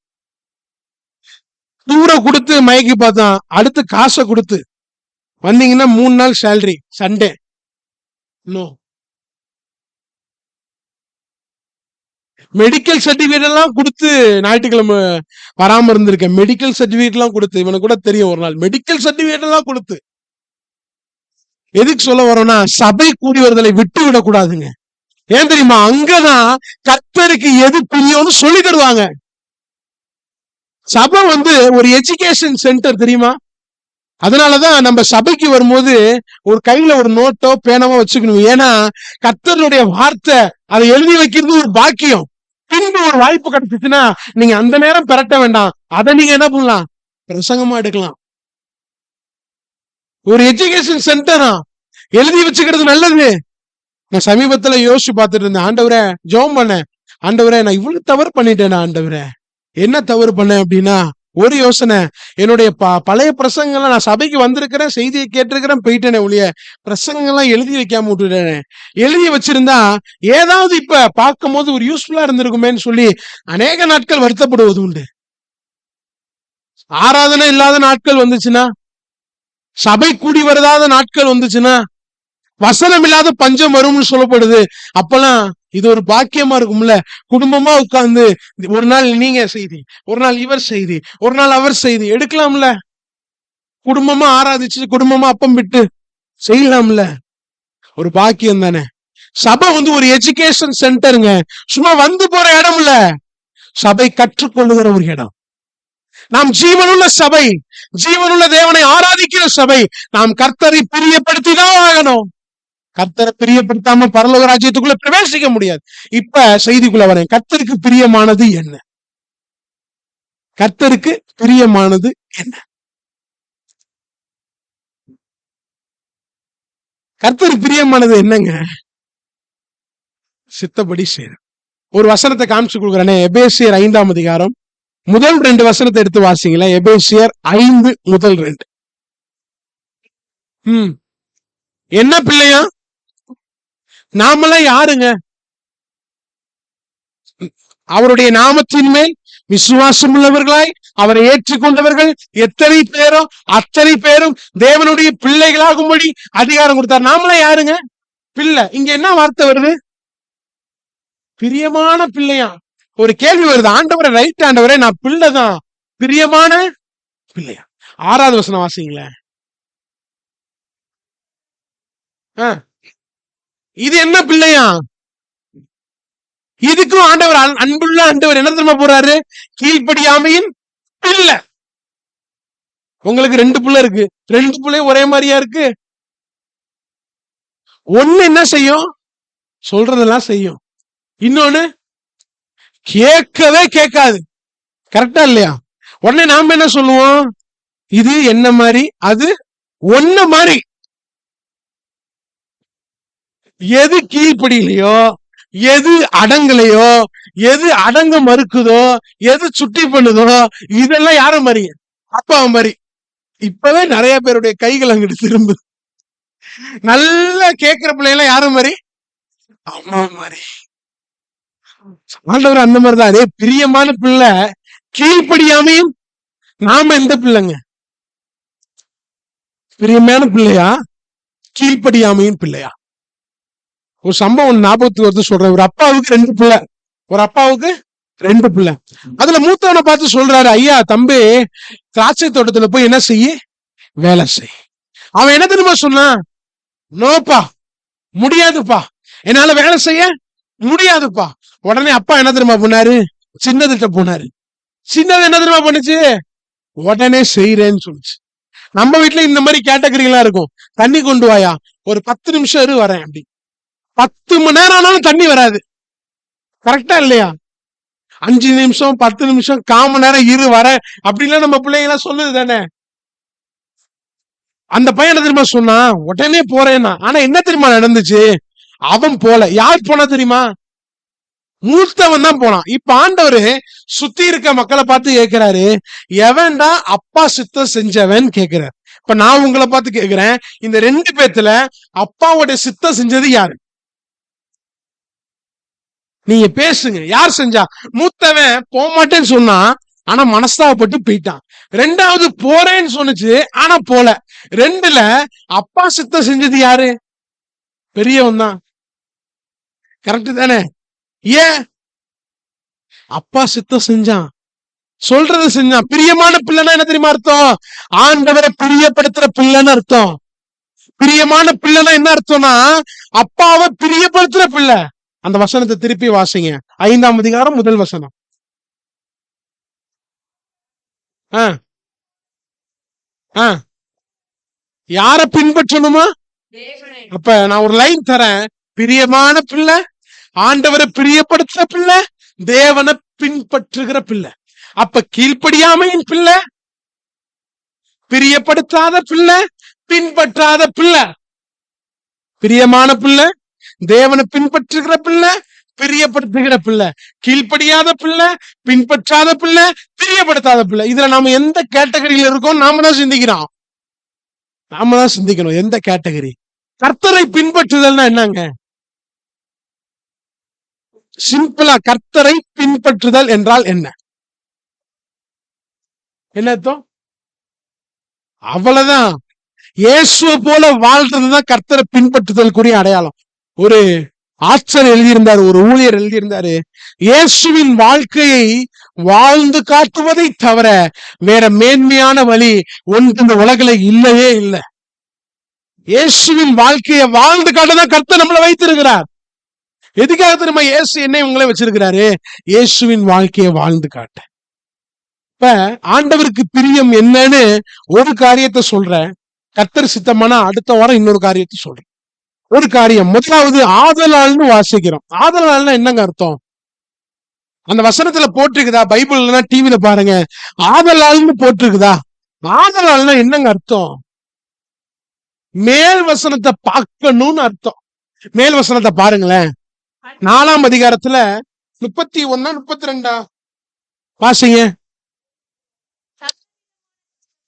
தூரம் கொடுத்து மயக்கி பார்த்தான், அடுத்து காசை கொடுத்து வந்தீங்கன்னா 3 நாள் salary Sunday. No. Medical certificate எல்லாம் கொடுத்து ஞாயிற்றுக்கிழமை வராம இருந்திருக்கேன். மெடிக்கல் சர்டிபிகேட் எல்லாம் கொடுத்து, இவனுக்கு கூட தெரியும் ஒரு நாள், மெடிக்கல் சர்டிபிகேட் எல்லாம் கொடுத்து. எதுக்கு சொல்ல வரோம்னா, சபை கூடி வருதலை விட்டு விடக்கூடாதுங்க. ஏன் தெரியுமா? அங்கதான் கர்த்தருக்கு எது பிரியம்னு சொல்லி தருவாங்க. சபை ஒரு எஜுகேஷன் சென்டர் தெரியுமா? அதனாலதான் நம்ம சபைக்கு வரும்போது ஒரு கையில ஒரு நோட்டோ பேனாவோ வச்சுக்கணும். ஏன்னா கர்த்தருடைய வார்த்தை அதை எழுதி வைக்கிறது ஒரு பாக்கியம். பின்பு ஒரு வாய்ப்பு கிடைச்சிச்சுன்னா நீங்க அந்த நேரம் பெறட்ட வேண்டாம், அதை நீங்க என்ன பண்ணலாம், பிரசங்கமா எடுக்கலாம். ஒரு எஜுகேஷன் சென்டரா எழுதி வச்சுக்கிறது நல்லது. நான் சமீபத்துல யோசிச்சு பார்த்துட்டு இருந்தேன், ஆண்டவரே ஜெபம் பண்ணேன், ஆண்டவரே நான் இவ்வளவு தவறு பண்ணிட்டேன், ஆண்டவரே என்ன தவறு பண்ணேன் அப்படின்னா, ஒரு யோசனை, என்னுடைய பழைய பிரசங்கெல்லாம் நான் சபைக்கு வந்திருக்கிறேன், செய்தியை கேட்டிருக்கிறேன், போயிட்டேனே ஒழிய பிரசங்கெல்லாம் எழுதி வைக்காம விட்டுட்டேனே. எழுதி வச்சிருந்தா ஏதாவது இப்ப பார்க்கும் போது ஒரு யூஸ்ஃபுல்லா இருந்திருக்குமேன்னு சொல்லி அநேக நாட்கள் வருத்தப்படுவது உண்டு. ஆராதனை இல்லாத நாட்கள் வந்துச்சுன்னா, சபை கூடி வரதாத நாட்கள் வந்துச்சுன்னா, வசனம் இல்லாத பஞ்சம் வரும்னு சொல்லப்படுது. அப்பெல்லாம் இது ஒரு பாக்கியமா இருக்கும்ல, குடும்பமா உட்கார்ந்து ஒரு நாள் நீங்க செய்தி, ஒரு நாள் இவர் செய்தி, ஒரு நாள் அவர் செய்தி எடுக்கலாம்ல, குடும்பமா ஆராதிச்சு குடும்பமா அப்பம் விட்டு செய்யலாம்ல, ஒரு பாக்கியம் தானே. சபை ஒரு எஜுகேஷன் சென்டருங்க, சும்மா வந்து போற இடம் இல்ல, சபை கற்றுக்கொள்ளுகிற ஒரு இடம். நாம் ஜீவனுள்ள சபை, ஜீவனுள்ள தேவனை ஆராதிக்கிற சபை. நாம் கர்த்தரை பிரியப்படுத்திதான் ஆகணும். கர்த்தரை பிரியப்படுத்தாம பரலோக ராஜ்யத்துக்குள்ள பிரவேசிக்க முடியாது. இப்ப செய்திக்குள்ள வரேன். கர்த்தருக்கு பிரியமானது என்ன? கர்த்தருக்கு பிரியமானது என்ன? கர்த்தருக்கு பிரியமானது என்னங்க? சித்தப்படி செய்யணும். ஒரு வசனத்தை காமிச்சு கொடுக்குறேனே, எபேசியர் 5ஆம் அதிகாரம் முதல் 2 வசனத்தை எடுத்து வாசிங்களா. எபேசியர் 5 முதல் 2. என்ன பிள்ளையா? நாமெல்லாம் யாருங்க? அவருடைய நாமத்தின் மேல் விசுவாசம் உள்ளவர்களாய் அவரை ஏற்றுக்கொண்டவர்கள் எத்தனை பேரோ அத்தனை பேரும் தேவனுடைய பிள்ளைகளாகும்படி அதிகாரம் கொடுத்தார். நாமெல்லாம் யாருங்க? பிள்ளை. இங்க என்ன வார்த்தை வருது? பிரியமான பிள்ளையா. ஒரு கேள்வி வருது, ஆண்டவரை ரைட் ஆண்டவரே நான் பிள்ளைதான், பிரியமான பிள்ளையா? 6வது வசனம் வாசிங்களேன். இது என்ன பிள்ளையா? இதுக்கும் ஆண்டவர் அன்புள்ள ஆண்டவர் என்ன தெரியுமா போறாரு? கீழ்ப்படியாமையின் பிள்ளை. உங்களுக்கு 2 பிள்ளை இருக்கு, 2 பிள்ளையும் ஒரே மாதிரியா இருக்கு. ஒண்ணு என்ன செய்யும்? சொல்றதெல்லாம் செய்யும். இன்னொன்னு கேட்கவே கேட்காது. கரெக்டா இல்லையா? உடனே நாம என்ன சொல்லுவோம்? இது என்ன மாதிரி, அது ஒன்ன மாதிரி. எது கீழ்ப்படியிலையோ, எது அடங்கலையோ, எது அடங்க மறுக்குதோ, எது சுட்டி பண்ணுதோ, இதெல்லாம் யார மாதிரி? அப்பா மாதிரி. இப்பவே நிறைய பேருடைய கைகள் அங்கிட்டு திரும்பு. நல்லா கேட்கிற பிள்ளைங்க யார மாதிரி? அம்மா மாதிரி. ஆண்டவர் அந்த மாதிரிதான். அதே பிரியமான பிள்ளை கீழ்ப்படியாமையும். நாம எந்த பிள்ளைங்க? பிரியமான பிள்ளையா, கீழ்ப்படியாமையும் பிள்ளையா? ஒரு சம்பவம் ஞாபகத்துக்கு வருது, சொல்றேன். ஒரு அப்பாவுக்கு 2 பிள்ளை. ஒரு அப்பாவுக்கு 2 பிள்ளை. அதுல மூத்தவனை பார்த்து சொல்றாரு, ஐயா தம்பி, திராட்சை தோட்டத்துல போய் என்ன செய்ய? வேலை செய். அவன் என்ன தெரியுமா சொன்னான்? நோப்பா, முடியாதுப்பா, என்னால வேலை செய்ய முடியாதுப்பா. உடனே அப்பா என்ன தெரியுமா பண்ணாரு? சின்னதுட்ட போனாரு. சின்னது என்ன தெரியுமா பண்ணுச்சு? உடனே செய்யறேன்னு சொல்லுச்சு. நம்ம வீட்டுல இந்த மாதிரி கேட்டகரி எல்லாம் இருக்கும். தண்ணி கொண்டு வாயா, ஒரு 10 நிமிஷம் இரு வரேன். அப்படி 10 மணி நேரம் ஆனாலும் தண்ணி வராது. கரெக்டா இல்லையா? 5 நிமிஷம் 10 நிமிஷம் 1/4 மணி நேரம் இரு வர அப்படின்லாம் நம்ம பிள்ளைங்க எல்லாம் சொல்லுது தானே. அந்த பையன் என்ன தெரியுமா சொன்னா? உடனே போறேன்னா. ஆனா என்ன தெரியுமா நடந்துச்சு? அவன் போல. யார் போனா தெரியுமா? மூத்தவன் தான் போனான். இப்ப ஆண்டவரு சுத்தி இருக்க மக்களை பார்த்து கேட்கிறாரு, எவன்டா அப்பா சித்தம் செஞ்சவன் கேட்கிறார். இப்ப நான் உங்களை பார்த்து கேட்கிறேன், இந்த 2 பேத்துல அப்பாவோட சித்தம் செஞ்சது யாரு? நீங்க பேசுங்க. யார் செஞ்சா? மூத்தவன் போக மாட்டேன்னு சொன்னா, ஆனா மனஸ்தாபப்பட்டு போயிட்டான். 2வது போறேன்னு சொன்னுச்சு, ஆனா போல. 2ல அப்பா சித்தம் செஞ்சது யாரு? பெரியவன் தான். கரெக்ட் தானே? ஏன்? அப்பா சித்தம் செஞ்சான், சொல்றது செஞ்சான். பிரியமான பிள்ளைன்னா என்ன தெரியுமா அர்த்தம்? ஆண்டவரை பிரியப்படுத்துற பிள்ளைன்னு அர்த்தம். பிரியமான பிள்ளைன்னா என்ன அர்த்தம்னா, அப்பாவை பிரியப்படுத்துற பிள்ளை. அந்த வசனத்தை திருப்பி வாசிங்க. 5ஆம் அதிகாரம் 1 வசனம். ஆ ஆ யார பின்பற்றணுமா? தேவனை அப்ப நான் ஒரு லைன் தரேன். பிரியமான பிள்ளை, ஆண்டவரை பிரியப்படுத்துற பிள்ளை, தேவனை பின்பற்றுகிற பிள்ளை. அப்ப கீழ்ப்படியாமையின் பிள்ளை, பிரியப்படுத்தாத பிள்ளை, பின்பற்றாத பிள்ளை. பிரியமான பிள்ளை, தேவனை பின்பற்றுகிற பிள்ளை, பிரியப்படுத்துகிற பிள்ளை. கீழ்ப்படியாத பிள்ளை, பின்பற்றாத பிள்ளை, பிரியப்படுத்தாத பிள்ளை. இதுல நாம எந்த கேட்டகரியில இருக்கோம்? நாம தான் சிந்திக்கிறோம். நாம தான் சிந்திக்கணும் எந்த கேட்டகரி. கர்த்தரை பின்பற்றுதல்னா என்னங்க? சிம்பிளா, கர்த்தரை பின்பற்றுதல் என்றால் என்ன? என்ன அர்த்தம்? அவ்வளவுதான். இயேசுவை போல வாழ்றதுதான் கர்த்தரை பின்பற்றுதலுக்குரிய அடையாளம். ஒரு ஆச்சர் எழுதியிருந்தாரு, ஒரு ஊழியர் எழுதியிருந்தாரு, இயேசுவின் வாழ்க்கையை வாழ்ந்து காட்டுவதை தவிர வேற மேன்மையான வழி ஒன்று இந்த உலகில இல்லவே இல்லை. இயேசுவின் வாழ்க்கையை வாழ்ந்து காட்டதான் கர்த்தர் நம்மளை வைத்திருக்கிறார். எதுக்காக தெரியுமா இயேசு என்னை உங்களை வச்சிருக்கிறாரு? இயேசுவின் வாழ்க்கையை வாழ்ந்து காட்ட. இப்ப ஆண்டவருக்கு பிரியம் என்னன்னு ஒரு காரியத்தை சொல்றேன். கர்த்தர் சித்தமானா அடுத்த வாரம் இன்னொரு காரியத்தை சொல்றேன். ஒரு காரியம், முதலாவது ஆதலால்னு வாசிக்கிறோம். ஆதலால்னா என்னங்க அர்த்தம்? அந்த வசனத்துல போட்டிருக்குதா? பைபிள் இல்லைன்னா டிவில பாருங்க, ஆதலால்னு போட்டிருக்குதா? ஆதலால்னா என்னங்க அர்த்தம்? மேல் வசனத்தை பார்க்கணும்னு அர்த்தம். மேல் வசனத்தை பாருங்களேன். 4ஆம் அதிகாரத்துல 31 32 வாசிங்க.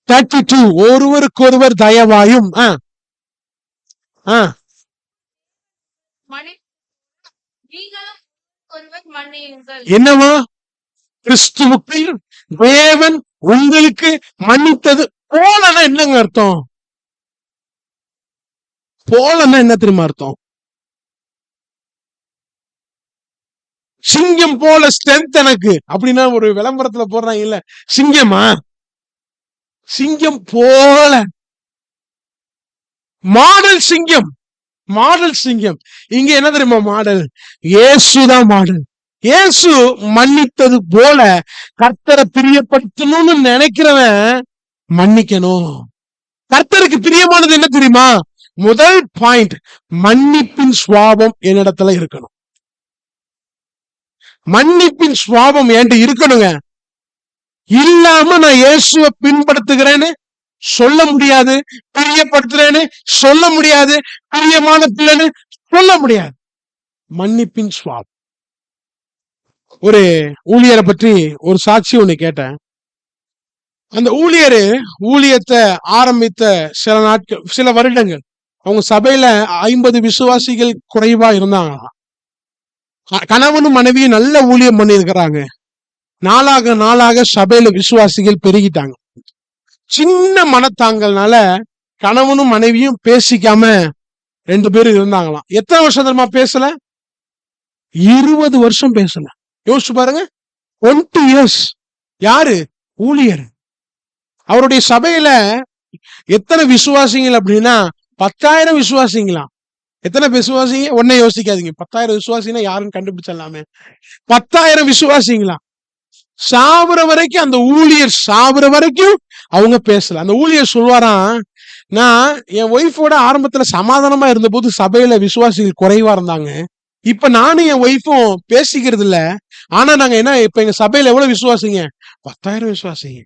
32 ஒருவருக்கொருவர் தயவாயும் மணி நீங்களும் ஒருவர் மன்னியுங்கள். என்னவா? கிறிஸ்துவுக்குள் தேவன் உங்களுக்கு மன்னித்தது போலன்னா என்னங்க அர்த்தம்? போலன்னா என்ன தெரியுமா அர்த்தம்? சிங்கம் போல ஸ்ட்ரென்த் எனக்கு அப்படின்னா ஒரு விளம்பரத்துல போடுறாங்க இல்ல, சிங்கமா? சிங்கம் போல, மாடல் சிங்கம், மாடல் சிங்கம். இங்க என்ன தெரியுமா மாடல்? இயேசுதான் மாடல். இயேசு மன்னித்தது போல கர்த்தரை பிரியப்படுத்தணும்னு நினைக்கிறவன் மன்னிக்கணும். கர்த்தருக்கு பிரியமானது என்ன தெரியுமா? முதல் பாயிண்ட், மன்னிப்பின் சுவாபம் என்னிடத்துல இருக்கணும். மன்னிப்பின் சுவாபம் என்கிட்ட இருக்கணுங்க. இல்லாம நான் இயேசுவை பின்படுத்துகிறேன்னு சொல்ல முடியாது, பிரியப்படுத்துறேன்னு சொல்ல முடியாது, பிரியமான பிள்ளைன்னு சொல்ல முடியாது. மன்னிப்பின் சுவாபம். ஒரு ஊழியரை பற்றி ஒரு சாட்சி ஒண்ணு கேட்டேன். அந்த ஊழியரு ஊழியத்தை ஆரம்பித்த சில நாட்கள், சில வருடங்கள், அவங்க சபையில 50 விசுவாசிகள் குறைவா இருந்தாங்க. கணவனும் மனைவியும் நல்ல ஊழியம் பண்ணி இருக்கிறாங்க. நாளாக நாளாக சபையில விசுவாசிகள் பெருகிட்டாங்க. சின்ன மனத்தாங்கல்னால கணவனும் மனைவியும் பேசிக்காம 2 பேரும் இருந்தாங்களாம். எத்தனை வருஷம் தெரியுமா பேசல? 20 வருஷம் பேசல. யோசிச்சு பாருங்க, 20 இயர்ஸ். யாரு? ஊழியர். அவருடைய சபையில எத்தனை விசுவாசிகள் அப்படின்னா 10,000 விசுவாசிங்களாம். எத்தனை விசுவாசிங்க? ஒன்னே யோசிக்காதீங்க. 10,000 விசுவாசினா யாருன்னு கண்டுபிடிச்சிடலாமே. 10,000 விசுவாசிங்களாம். சாவுற வரைக்கும், அந்த ஊழியர் சாவுற வரைக்கும் அவங்க பேசல. அந்த ஊழியர் சொல்வாராம், நான் என் ஒய்ஃபோட ஆரம்பத்துல சமாதானமா இருந்த போது சபையில விசுவாசிகள் குறைவா இருந்தாங்க. இப்ப நானும் என் ஒய்ஃபும் பேசிக்கிறது இல்ல. ஆனா நாங்க என்ன, இப்ப எங்க சபையில எவ்வளவு விசுவாசிங்க? 10,000 விசுவாசிங்க.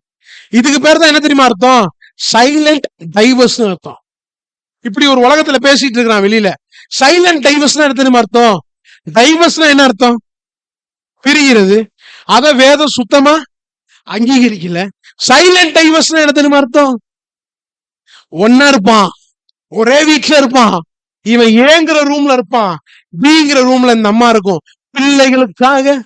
இதுக்கு பேர் தான் என்ன தெரியுமா அர்த்தம்? சைலண்ட் டைவர்ஸ் அர்த்தம். இப்படி ஒரு உலகத்துல பேசிட்டு இருக்கிறான் வெளியில. சைலண்ட் டைவர்ஸ்னா என்ன தெரியுமா அர்த்தம்? டைவர்ஸ்னா என்ன அர்த்தம்? பிரிகிறது. அத வேதம் சுத்தமா அங்கீகரிக்கல. சைலண்ட் டைவர்ஸ்னா என்ன தெரியுமா அர்த்தம்? ஒன்னா இருப்பான், ஒரே வீட்டுல இருப்பான். இவன் ஏங்கிற ரூம்ல இருப்பான், பிங்கிற ரூம்ல இந்த அம்மா இருக்கும். பிள்ளைகளுக்காக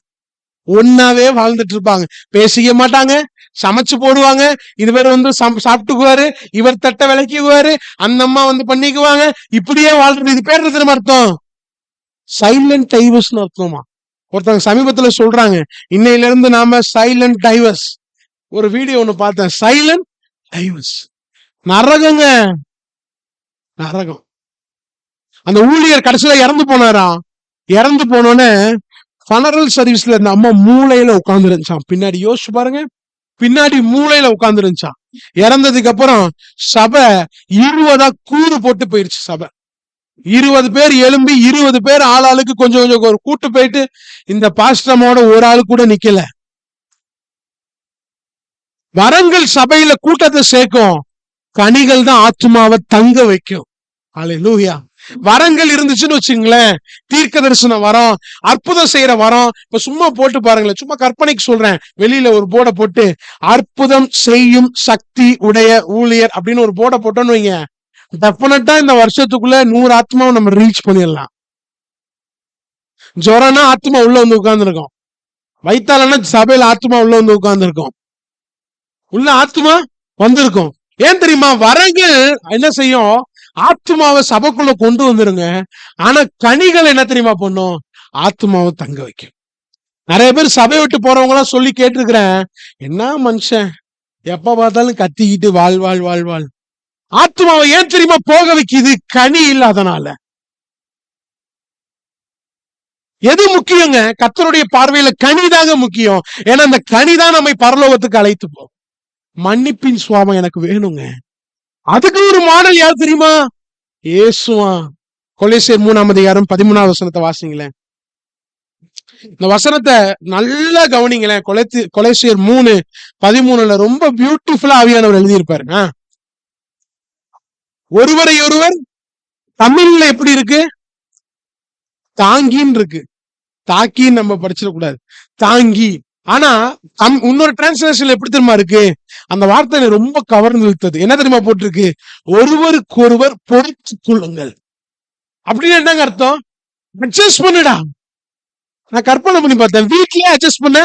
ஒன்னாவே வாழ்ந்துட்டு இருப்பாங்க. பேசிக்க மாட்டாங்க, சமைச்சு போடுவாங்க. இவர் சாப்பிட்டுக்குவாரு, இவர் தட்டை விளக்கிக்குவாரு, அந்த அம்மா பண்ணிக்குவாங்க. இப்படியே வாழ்றது. இது பேர் என்ன அர்த்தம்? சைலண்ட் டைவர்ஸ் அர்த்தமா. ஒருத்தவங்க சமீபத்துல சொல்றாங்க, இன்னையில இருந்து நாம சைலண்ட் டைவர்ஸ். ஒரு வீடியோ ஒண்ணு பார்த்தேன், சைலண்ட் டைவர்ஸ். நரகங்க, நரகம். அந்த ஊழியர் கடைசியில இறந்து போனாரா. இறந்து போனோன்னு ஃபனரல் சர்வீஸ்ல இந்த அம்மா மூளையில உட்கார்ந்து இருந்துச்சான். பின்னாடி யோசிச்சு பாருங்க, பின்னாடி மூளையில உட்கார்ந்து இருந்துச்சான். இறந்ததுக்கு அப்புறம் சபை 20 கூறு போட்டு போயிருச்சு. சபை 20 பேர் எழும்பி 20 பேர் ஆளாளுக்கு கொஞ்சம் கொஞ்சம் ஒரு கூட்டு போயிட்டு, இந்த பாஸ்டமோட ஒரு ஆளு கூட நிக்கல. வரங்கள் சபையில கூட்டத்தை சேர்க்கும், கனிகள் தான் ஆத்மாவை தங்க வைக்கும். அல்லேலூயா. வரங்கள் இருந்துச்சுன்னு வச்சுங்களேன், தீர்க்க தரிசனம் வரம், அற்புதம் செய்யற வரம். இப்ப சும்மா போட்டு பாருங்களேன், சும்மா கற்பனைக்கு சொல்றேன். வெளியில ஒரு போர்டை போட்டு அற்புதம் செய்யும் சக்தி உடைய ஊழியர் அப்படின்னு ஒரு போர்டை போட்டோன்னு வைங்க, டெஃபினட்டா இந்த வருஷத்துக்குள்ள 100 ஆத்மாவை நம்ம ரீச் பண்ணிடலாம். ஜொரம்னா ஆத்மா உள்ள உட்கார்ந்து இருக்கும், வைத்தாலன்னா சபையில ஆத்மா உள்ள உட்கார்ந்து இருக்கும், உள்ள ஆத்மா வந்திருக்கும். ஏன் தெரியுமா? வரங்கள் என்ன செய்யும்? ஆத்மாவை சபைக்குள்ள கொண்டு வந்துருங்க. ஆனா கனிகள் என்ன தெரியுமா பண்ணும்? ஆத்மாவை தங்க வைக்கும். நிறைய பேர் சபை விட்டு போறவங்க எல்லாம் சொல்லி கேட்டிருக்கிறேன், என்ன மனுஷன் எப்ப பார்த்தாலும் கத்திக்கிட்டு வாழ் வாழ் வாழ் வாழ். ஆத்மாவை ஏன் தெரியுமா போக வைக்குது? கனி இல்லாதனால. எது முக்கியங்க? கர்த்தருடைய பார்வையில கனிதாங்க முக்கியம். ஏன்னா அந்த கனிதான் நம்மை பரலோகத்துக்கு அழைத்து போகும். மன்னிப்பின் சுவாபம் எனக்கு வேணுங்க. அதுக்கு ஒரு மாடல் யார் தெரியுமா? இயேசுவா. கொலேசியர் 3:13 வசனத்தை வாசிங்களேன். இந்த வசனத்தை நல்லா கவனிங்களேன். கொலேசியர் 3:13 ரொம்ப பியூட்டிஃபுல்லா ஆவியானவர் எழுதியிருப்பாரு. ஒருவரை ஒருவர், தமிழ்ல எப்படி இருக்கு? தாங்கின்னு இருக்கு. தாக்கின்னு நம்ம படிச்சிடக்கூடாது, தாங்கி. ஆனா இன்னொரு டிரான்ஸ்லேஷன்ல எப்படி தெரியுமா இருக்கு? அந்த வார்த்தை ரொம்ப கவர்ந்து இழுத்தது. என்ன தெரியுமா போட்டிருக்கு? ஒருவருக்கொருவர் பொறுத்துக் கொள்ளுங்கள். அப்படின்னு என்னங்க அர்த்தம்? அட்ஜஸ்ட் பண்ணுடா. நான் கற்பனை பண்ணி பார்த்தேன், வீட்லயே அட்ஜஸ்ட் பண்ண,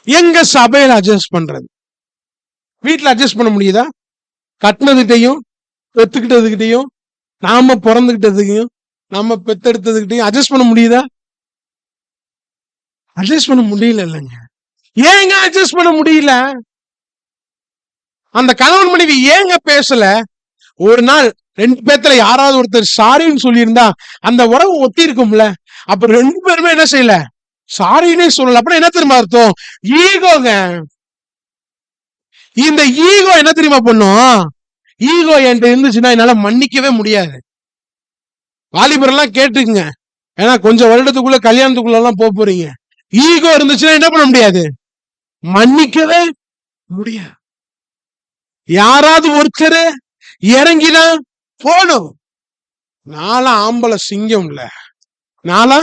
எங்க சபையில அட்ஜஸ்ட் பண்றது? வீட்டுல அட்ஜஸ்ட் பண்ண முடியுதா? கட்டினதுகிட்டையும் பெத்துக்கிட்டதுகிட்டையும் நாம பிறந்துகிட்டதுக்கையும் நம்ம பெத்தெடுத்ததுகிட்டையும் அட்ஜஸ்ட் பண்ண முடியுதா? அட்ஜஸ்ட் பண்ண முடியல இல்லைங்க. ஏங்க அட்ஜஸ்ட் பண்ண முடியல? அந்த கணவன் மனைவி ஏங்க பேசல? ஒரு நாள் 2 பேத்துல யாராவது ஒருத்தர் சாரின்னு சொல்லியிருந்தா அந்த உறவு ஒத்தி இருக்கும்ல. அப்ப 2 பேருமே என்ன செய்யல? சாரின்னே சொல்லல. அப்புறம் என்ன தெரியுமா அர்த்தம்? ஈகோங்க. இந்த ஈகோ என்ன தெரியுமா பண்ணும்? ஈகோ என்கிட்ட இருந்துச்சுன்னா என்னால மன்னிக்கவே முடியாது. வாலிபர் எல்லாம் கேட்டுக்குங்க, ஏன்னா கொஞ்சம் வருடத்துக்குள்ள கல்யாணத்துக்குள்ள எல்லாம் போறீங்க. ஈகோ இருந்துச்சுன்னா என்ன பண்ண முடியாது? மன்னிக்கவே முடியாது. யாராவது ஒருத்தர் இறங்கினா போடும். நாளா ஆம்பளை சிங்கம் இல்ல, நாளா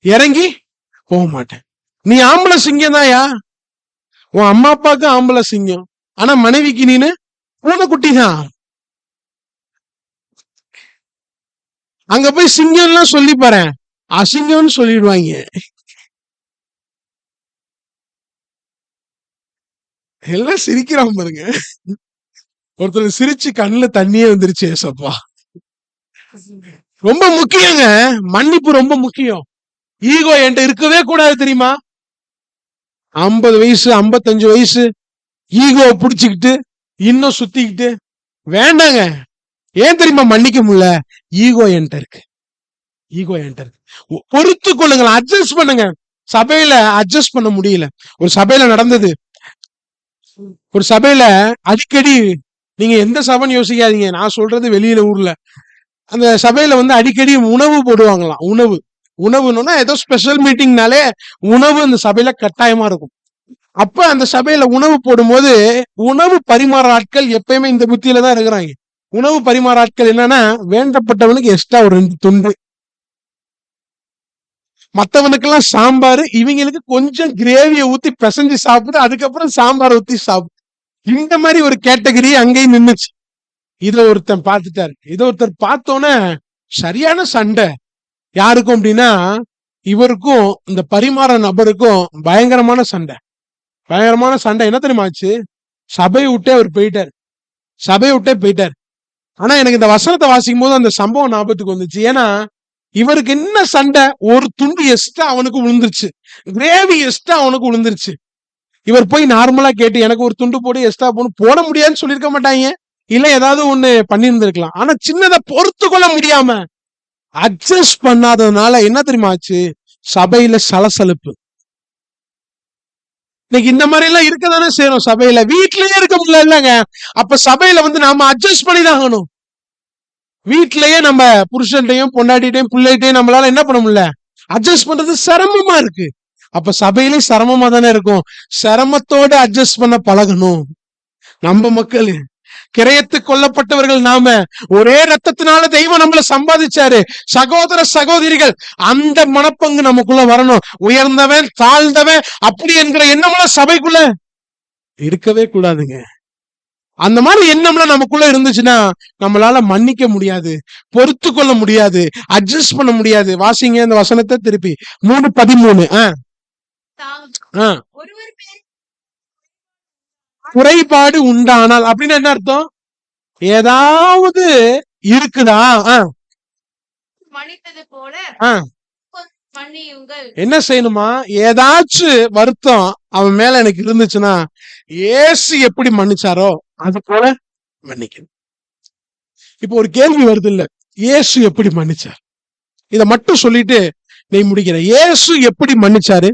இறங்கி போக மாட்டேன். நீ ஆம்பளை சிங்கம் தான்யா, உன் அம்மா அப்பாவுக்கு ஆம்பளை சிங்கம். ஆனா மனைவிக்கு நீனு பூனைக்குட்டி தான். அங்க போய் சிங்கம்லாம் சொல்லி பாரு, அசிங்கம்னு சொல்லிடுவாங்க. எல்லாம் சிரிக்கிறான் பாருங்க. ஒருத்தர் சிரிச்சு கண்ணுல தண்ணியே வந்துருச்சு. ஏசப்பா, ரொம்ப முக்கியங்க. மன்னிப்பு ரொம்ப முக்கியம். ஈகோ என்கிட்ட இருக்கவே கூடாது தெரியுமா? 50 வயசு 55 வயசு ஈகோ புடிச்சுக்கிட்டு இன்னும் சுத்திக்கிட்டு வேண்டாங்க. ஏன் தெரியுமா மன்னிக்க முடியல? ஈகோ என்கிட்ட இருக்கு. ஈகோ என்கிட்ட இருக்கு. பொறுத்து கொள்ளுங்க, அட்ஜஸ்ட் பண்ணுங்க. சபையில அட்ஜஸ்ட் பண்ண முடியல. ஒரு சபையில நடந்தது. ஒரு சபையில அடிக்கடி, நீங்க எந்த சபைன்னு யோசிக்காதீங்க, நான் சொல்றது வெளியில ஊர்ல. அந்த சபையில அடிக்கடி உணவு போடுவாங்களாம். உணவுன்னா ஏதோ ஸ்பெஷல் மீட்டிங்னாலே உணவு அந்த சபையில கட்டாயமா இருக்கும். அப்ப அந்த சபையில உணவு போடும்போது, உணவு பரிமாற ஆட்கள் எப்பயுமே இந்த புத்தியில தான் இருக்கிறாங்க. உணவு பரிமாற ஆட்கள் என்னன்னா, வேண்டப்பட்டவனுக்கு எக்ஸ்ட்ரா ஒரு 2 துண்டு, மத்தவனுக்கெல்லாம் சாம்பார், இவங்களுக்கு கொஞ்சம் கிரேவியை ஊத்தி பிசைஞ்சு சாப்பிட்டு அதுக்கப்புறம் சாம்பார் ஊத்தி சாப்பிடு. இந்த மாதிரி ஒரு கேட்டகரி அங்கேயும் நின்னுச்சு. இத ஒருத்தன் பார்த்துட்டாரு. இத ஒருத்தர் பார்த்தோன்னே சரியான சண்டை. யாருக்கும் அப்படின்னா இவருக்கும் இந்த பரிமாற நபருக்கும் பயங்கரமான சண்டை. பயங்கரமான சண்டை என்ன தெரியுமா ஆச்சு? சபையை விட்டே அவர் போயிட்டார். சபையை விட்டே போயிட்டார். ஆனா எனக்கு இந்த வசனத்தை வாசிக்கும் போது அந்த சம்பவம் ஞாபகத்துக்கு வந்துச்சு. ஏன்னா இவருக்கு என்ன சண்டை? ஒரு துண்டு எஸ்டா அவனுக்கு விழுந்துருச்சு, கிரேவி எஸ்டா அவனுக்கு விழுந்துருச்சு. இவர் போய் நார்மலா கேட்டு எனக்கு ஒரு துண்டு போடு, எஸ்டா போட முடியாதுன்னு சொல்லியிருக்க மாட்டாங்க, இல்ல ஏதாவது ஒண்ணு பண்ணியிருந்திருக்கலாம். ஆனா சின்னதை பொறுத்து கொள்ள முடியாம அட்ஜஸ்ட் பண்ணாததுனால என்ன தெரியுமா ஆச்சு? சபையில சலசலப்பு. இன்னைக்கு இந்த மாதிரி எல்லாம் இருக்கதானே செய்யணும். சபையில வீட்லயே இருக்க முடியல இல்லங்க. அப்ப சபையில நாம அட்ஜஸ்ட் பண்ணி தான் ஆகணும். வீட்லயே நம்ம புருஷன்டையும் பொண்டாட்டிட்டையும் பிள்ளைகிட்டையும் நம்மளால என்ன பண்ண முடியல, அட்ஜஸ்ட் பண்றது சிரமமா இருக்கு. அப்ப சபையிலேயும் சிரமமா தானே இருக்கும். சிரமத்தோட அட்ஜஸ்ட் பண்ண பழகணும். நம்ம மக்கள் கிரயத்து கொல்லப்பட்டவர்கள் நாம. ஒரே ரத்தத்தினால தெய்வம் நம்மள சம்பாதிச்சாரு. சகோதர சகோதரிகள், அந்த மனப்பங்கு நமக்குள்ள வரணும். உயர்ந்தவன் தாழ்ந்தவன் அப்படி என்கிற எண்ணம்லாம் சபைக்குள்ள இருக்கவே கூடாதுங்க. அந்த மாதிரி எண்ணம்லாம் நமக்குள்ள இருந்துச்சுன்னா நம்மளால மன்னிக்க முடியாது, பொறுத்து கொள்ள முடியாது, அட்ஜஸ்ட் பண்ண முடியாது. வாசிங்க இந்த வசனத்தை திருப்பி 3:13. ஒருவர் மேல் குறைபாடு உண்டானால் அப்படின்னு என்ன அர்த்தம்? ஏதாவது இருக்குதா? மன்னித்தது போல மன்னியுங்கள். என்ன செய்யணுமா? ஏதாச்சும் வருத்தம் அவன் மேல எனக்கு இருந்துச்சுன்னா இயேசு எப்படி மன்னிச்சாரோ அது போல மன்னிக்கணும். இப்போ ஒரு கேள்வி வருது இல்ல, இயேசு எப்படி மன்னிச்சார்? இத மட்டும் சொல்லிட்டு நீ முடிக்கிற. இயேசு எப்படி மன்னிச்சாரு?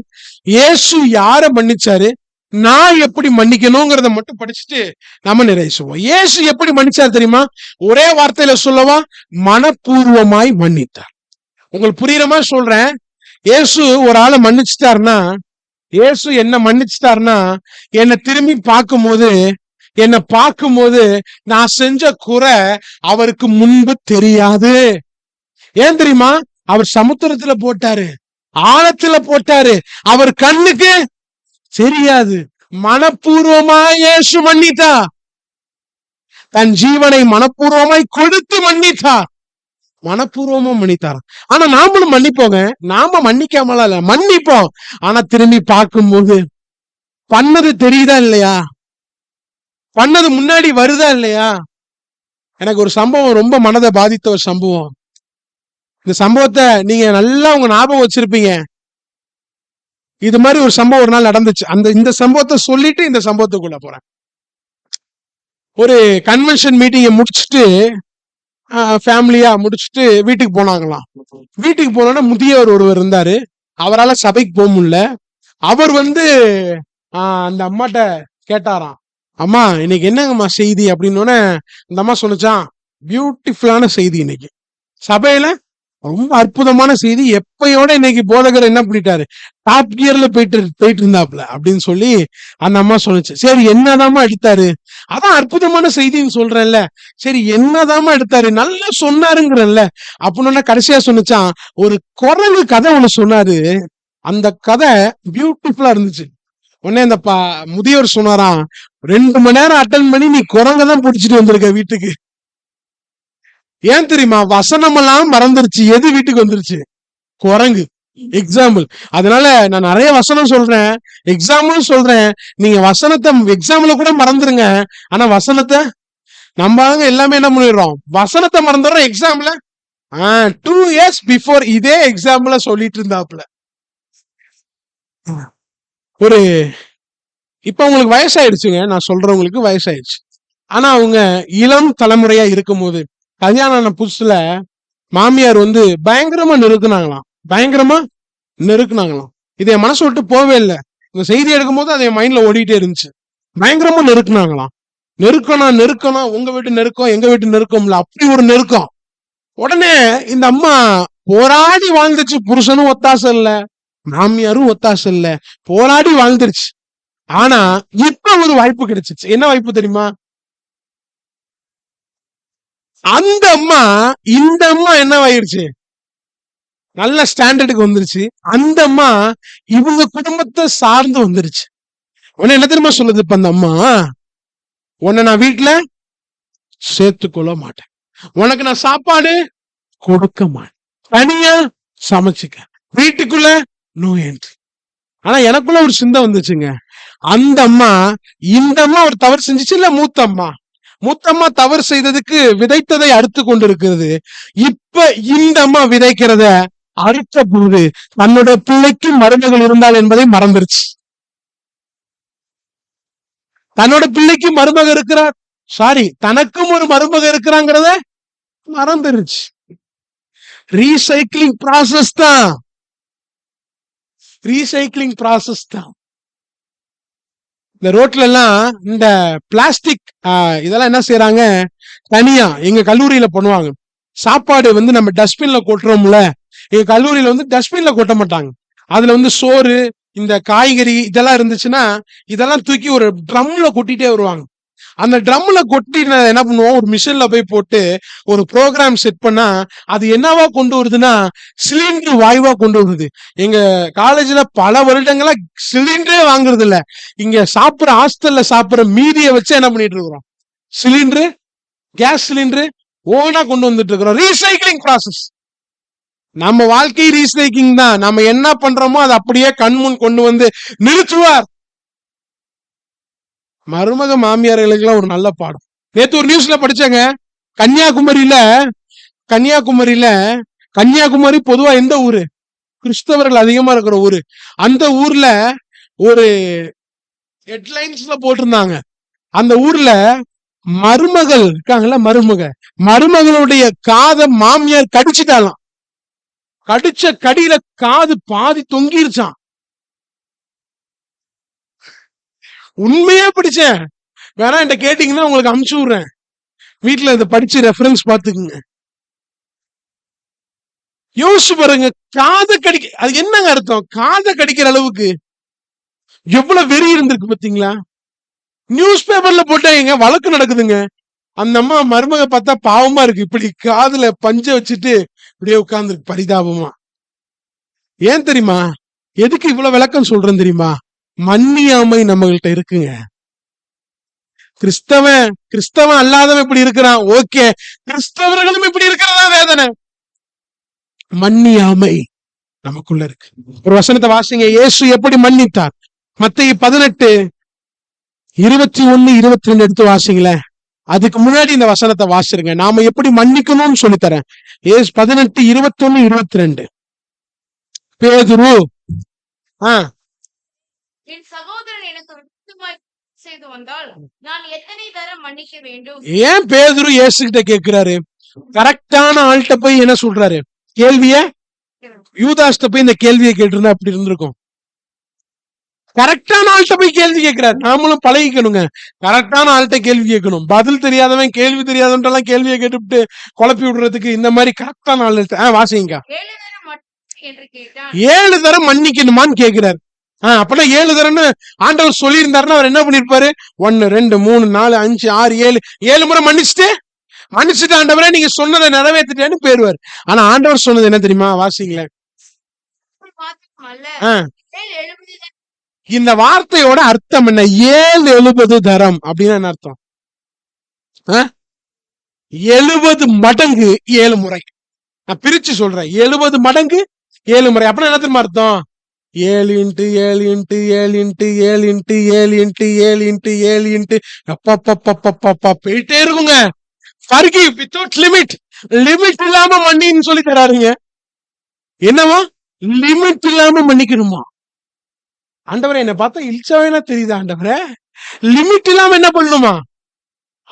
இயேசு யார மன்னிச்சாரு? நான் எப்படி மன்னிக்கணுங்கிறத மட்டும் படிச்சுட்டு நம்ம நிறைவேற்றுவோம். இயேசு எப்படி மன்னிச்சார் தெரியுமா? ஒரே வார்த்தையில சொல்லவா? மனப்பூர்வமாய் மன்னித்தார். உங்களுக்கு புரியுற மாதிரி சொல்றேன். இயேசு ஒரு ஆளை மன்னிச்சுட்டாருன்னா, இயேசு என்ன மன்னிச்சுட்டாருன்னா, என்னை திரும்பி பார்க்கும்போது நான் செஞ்ச குறை அவருக்கு முன்பு தெரியாது. ஏன் தெரியுமா? அவர் சமுத்திரத்துல போட்டாரு, ஆழத்துல போட்டாரு, அவர் கண்ணுக்கு தெரியாது. மனப்பூர்வமாய் இயேசு மன்னித்தா. தன் ஜீவனை மனப்பூர்வமாய் கொடுத்து மன்னித்தார். மனப்பூர்வமா மன்னித்தார். ஆனா நாமளும் மன்னிப்போங்க. நாம மன்னிக்காமலாம் இல்ல, மன்னிப்போம். ஆனா திரும்பி பார்க்கும்போது பண்ணது தெரியுதா இல்லையா? பண்ணது முன்னாடி வருதா இல்லையா? எனக்கு ஒரு சம்பவம் ரொம்ப மனதை பாதித்த ஒரு சம்பவம். இந்த சம்பவத்தை நீங்க நல்லா உங்க ஞாபகம் வச்சிருப்பீங்க. இது மாதிரி ஒரு சம்பவம் ஒரு நாள் நடந்துச்சு. இந்த சம்பவத்தை சொல்லிட்டு இந்த சம்பவத்துக்குள்ள போறேன். ஒரு கன்வென்ஷன் மீட்டிங்கை முடிச்சுட்டு ஃபேமிலியா முடிச்சுட்டு வீட்டுக்கு போனாங்களாம். வீட்டுக்கு போனோன்னா முதியவர் ஒருவர் இருந்தாரு. அவரால் சபைக்கு போக முடியல. அவர் அந்த அம்மாட்ட கேட்டாராம், அம்மா இன்னைக்கு என்னங்கம்மா செய்தி அப்படின்னு. இந்த அம்மா சொன்னிச்சான், பியூட்டிஃபுல்லான செய்தி இன்னைக்கு சபையில, ரொம்ப அற்புதமான செய்தி. எப்பயோட இன்னைக்கு போதகர் என்ன பண்ணிட்டாரு, டாப் கியர்ல போயிட்டு இருந்தாப்ல அப்படின்னு சொல்லி அந்த அம்மா சொன்னிச்சு. சரி என்னதாம்மா எடுத்தாரு? அதான் அற்புதமான செய்தின்னு சொல்றேன்ல, சரி என்னதாம்மா எடுத்தாரு? நல்லா சொன்னாருங்கிறல்ல அப்படின்னு கடைசியா சொன்னிச்சான், ஒரு குரங்கு கதை ஒண்ணு சொன்னாரு. அந்த கதை பியூட்டிஃபுல்லா இருந்துச்சு. உடனே அந்த முதியவர் சொன்னாராம், 2 மணி நேரம் அட்டன் பண்ணி நீ குரங்கதான் பிடிச்சிட்டு வந்திருக்க வீட்டுக்கு. ஏன் தெரியுமா? வசனம் எல்லாம் மறந்துருச்சு. எது வீட்டுக்கு வந்துருச்சு? குரங்கு. எக்ஸாம்பிள். அதனால நான் நிறைய வசனம் சொல்றேன், எக்ஸாம்பிள் சொல்றேன். நீங்க வசனத்தை எக்ஸாம்பிள கூட மறந்துருங்க. ஆனா வசனத்தை நம்ம எல்லாமே என்ன பண்ணிடுறோம்? வசனத்தை மறந்துடுறோம். எக்ஸாம்பிள 2 years பிஃபோர் இதே எக்ஸாம்பிள சொல்லிட்டு இருந்தாப்புல. இப்ப உங்களுக்கு வயசாயிடுச்சுங்க. நான் சொல்றவங்களுக்கு வயசாயிடுச்சு. ஆனா அவங்க இளம் தலைமுறையா இருக்கும் போது, கல்யாணம் புதுசுல மாமியார் பயங்கரமா நெருக்குனாங்களாம். இது என் மனசு விட்டு போவே இல்லை. இந்த செய்தி எடுக்கும் போது அது என் மைண்ட்ல ஓடிட்டே இருந்துச்சு. பயங்கரமா நெருக்குனாங்களாம். நெருக்கணும், உங்க வீட்டு நெருக்கம், எங்க வீட்டு நெருக்கம்ல, அப்படி ஒரு நெருக்கம். உடனே இந்த அம்மா போராடி வாழ்ந்துச்சு. புருஷனும் ஒத்தாசை இல்ல, மாமியாரும் ஒத்தாசை இல்ல, போராடி வாழ்ந்துருச்சு. ஆனா இப்ப ஒரு வாய்ப்பு கிடைச்சிச்சு. என்ன வாய்ப்பு தெரியுமா? அந்த அம்மா இந்த அம்மா என்னவாயிருச்சு, நல்ல ஸ்டாண்டர்டுக்கு வந்துருச்சு. அந்த அம்மா இவங்க குடும்பத்தை சார்ந்து வந்துருச்சு. உன்ன என்ன தெரியுமா சொல்லுது இப்ப அந்த அம்மா, உன்னை நான் வீட்டுல சேர்த்துக்கொள்ள மாட்டேன். உனக்கு நான் சாப்பாடு கொடுக்க மாட்டேன். தனியா சமைச்சுக்க, வீட்டுக்குள்ள நோ என்ட்ரி. ஆனா எனக்குள்ள ஒரு சிந்தை வந்துச்சுங்க. அந்த அம்மா இந்த அம்மா ஒரு தவறு செஞ்சுச்சு இல்ல, மூத்தம்மா தவறு செய்ததுக்கு விதைத்ததை அறுத்து கொண்டு இருக்கிறது. இப்ப இந்த அம்மா விதைக்கிறத அறுத்த போது தன்னோட பிள்ளைக்கு மருமகள் இருந்தால் என்பதை மறந்துருச்சு. தன்னோட பிள்ளைக்கு மருமக இருக்கிறார், சாரி தனக்கும் ஒரு மருமக இருக்கிறாங்கிறத மறந்துருச்சு. ரீசைக்கிளிங் ப்ராசஸ் தான், ரீசைக்கிளிங் ப்ராசஸ் தான். இந்த ரோட்ல எல்லாம் இந்த பிளாஸ்டிக் இதெல்லாம் என்ன செய்யறாங்க, தனியா எங்க கல்லூரியில பண்ணுவாங்க. சாப்பாடு வந்து நம்ம டஸ்ட்பின்ல கொட்டுறோம்ல, எங்க கல்லூரியில வந்து டஸ்ட்பின்ல கொட்ட மாட்டாங்க. அதுல வந்து சோறு, இந்த காய்கறி இதெல்லாம் இருந்துச்சுன்னா இதெல்லாம் தூக்கி ஒரு ட்ரம்ல கொட்டிட்டே வருவாங்க. அந்த ட்ரம்ல கொட்டி என்ன பண்ணுவோம், ஒரு மிஷின்ல போய் போட்டு ஒரு ப்ரோக்ராம் செட் பண்ணா அது என்னவா கொண்டு வருதுன்னா சிலிண்டர் வாயுவா கொண்டு வருது. எங்க காலேஜ்ல பல வருடங்களா சிலிண்டரே வாங்குறது இல்ல. இங்க சாப்பிடுற ஹாஸ்டல்ல சாப்பிடுற மீதியை வச்சு என்ன பண்ணிட்டு இருக்கிறோம், சிலிண்டரு, கேஸ் சிலிண்டரு ஓனா கொண்டு வந்துட்டு இருக்கிறோம். Recycling process. நம்ம வாழ்க்கை ரீசைக்கிளிங் தான். நம்ம என்ன பண்றோமோ அதை அப்படியே கண்முன் கொண்டு வந்து நிறுத்துவார். மருமக மாமியார்களுக்கு எல்லாம் ஒரு நல்ல பாடம். நேத்து ஒரு நியூஸ்ல படிச்சாங்க, கன்னியாகுமரியில பொதுவா எந்த ஊரு, கிறிஸ்தவர்கள் அதிகமா இருக்கிற ஊரு. அந்த ஊர்ல ஒரு ஹெட்லைன்ஸ்ல போட்டிருந்தாங்க, அந்த ஊர்ல மருமகள் இருக்காங்கல்ல, மருமகளுடைய காதை மாமியார் கடிச்சிட்டாலாம். கடிச்ச கடியில காது பாதி தொங்கிருச்சான். உண்மையா படிச்சேன், வேணா என்கிட்ட கேட்டீங்கன்னா உங்களுக்கு அனுப்பிச்சு விடுறேன். வீட்டுல இதை படிச்சு ரெஃபரன்ஸ் பாத்துக்குங்க. யோசிச்சு பாருங்க, காதை கடிக்க, அது என்னங்க அர்த்தம்? காதை கடிக்கிற அளவுக்கு எவ்வளவு வெறி இருந்திருக்கு பாத்தீங்களா? நியூஸ் பேப்பர்ல போட்டாங்க, வழக்கு நடக்குதுங்க. அந்த அம்மா மருமக பார்த்தா பாவமா இருக்கு, இப்படி காதுல பஞ்ச வச்சுட்டு இப்படியே உட்கார்ந்துருக்கு பரிதாபமா. ஏன் தெரியுமா? எதுக்கு இவ்வளவு விளக்கம் சொல்றேன் தெரியுமா? மன்னியாமை நம்மகிட்ட இருக்குங்க. கிறிஸ்தவன் அல்லாதவன் இப்படி இருக்கிறான், ஓகே, கிறிஸ்தவர்களும் இப்படி இருக்கிறதா வேதனை. மன்னியாமை நமக்குள்ள இருக்கு. ஒரு வசனத்தை வாசிங்க, இயேசு எப்படி மன்னித்தார். மத்தேயு 18:21-22 எடுத்து வாசிங்களேன். அதுக்கு முன்னாடி இந்த வசனத்தை வாசிருங்க, நாம எப்படி மன்னிக்கணும்னு சொல்லித்தரேன். 18:21-22. பேதுரு, என் சகோதரன் எனக்கு விரோதமாய் செய்து வந்தால் நான் எத்தனை தரம் மன்னிக்க வேண்டும்? ஏன் பேதுரு இயேசு கிட்ட கேட்கிறாரு? கரெக்டான ஆள்கிட்ட போய் என்ன சொல்றாரு கேள்விய? யூதாஸ்ட போய் இந்த கேள்வியை கேட்டிருந்தா அப்படி இருந்திருக்கும். கரெக்டான ஆள்கிட்ட போய் கேள்வி கேட்கிறாரு. நாமளும் பழகிக்கணுங்க, கரெக்டான ஆள்கிட்ட கேள்வி கேட்கணும். பதில் தெரியாதவன், கேள்வி தெரியாதவன் கேள்வியை கேட்டுவிட்டு குழப்பி விடுறதுக்கு இந்த மாதிரி கரெக்டான ஆள். வாசிங்க. 7 தரம் மன்னிக்கணுமான்னு கேட்கிறாரு. அப்பனா 7 தரம்னு ஆண்டவர் சொல்லி இருந்தாருன்னா அவர் என்ன பண்ணிருப்பாரு? 1 2 3 4 5 6 7 முறை மன்னிச்சுட்டு ஆண்டவரே நீங்க சொன்னதை நிறைவேற்றிட்டேன்னு போயிருவார். ஆனா ஆண்டவர் சொன்னது என்ன தெரியுமா? வாசிங்களேன். இந்த வார்த்தையோட அர்த்தம் என்ன? 7 தரம் அப்படின்னா என்ன அர்த்தம்? 70 மடங்கு 7 முறை. நான் பிரிச்சு சொல்றேன், 70 மடங்கு 7 முறை. அப்படின்னா என்ன தெரியுமா அர்த்தம்? 7 × 7 × 7 × 7 × 7 × 7 × 7 போயிட்டே இருக்குங்க. forgive without limit. லிமிட் இல்லாம மன்னின்னு சொல்லி தராருங்க. என்னவா? லிமிட் இல்லாம மன்னிக்கணுமா? ஆண்டவரே என்ன பார்த்தா இல்சாவேனா தெரியுது ஆண்டவரே, லிமிட் இல்லாம என்ன பண்ணணுமா?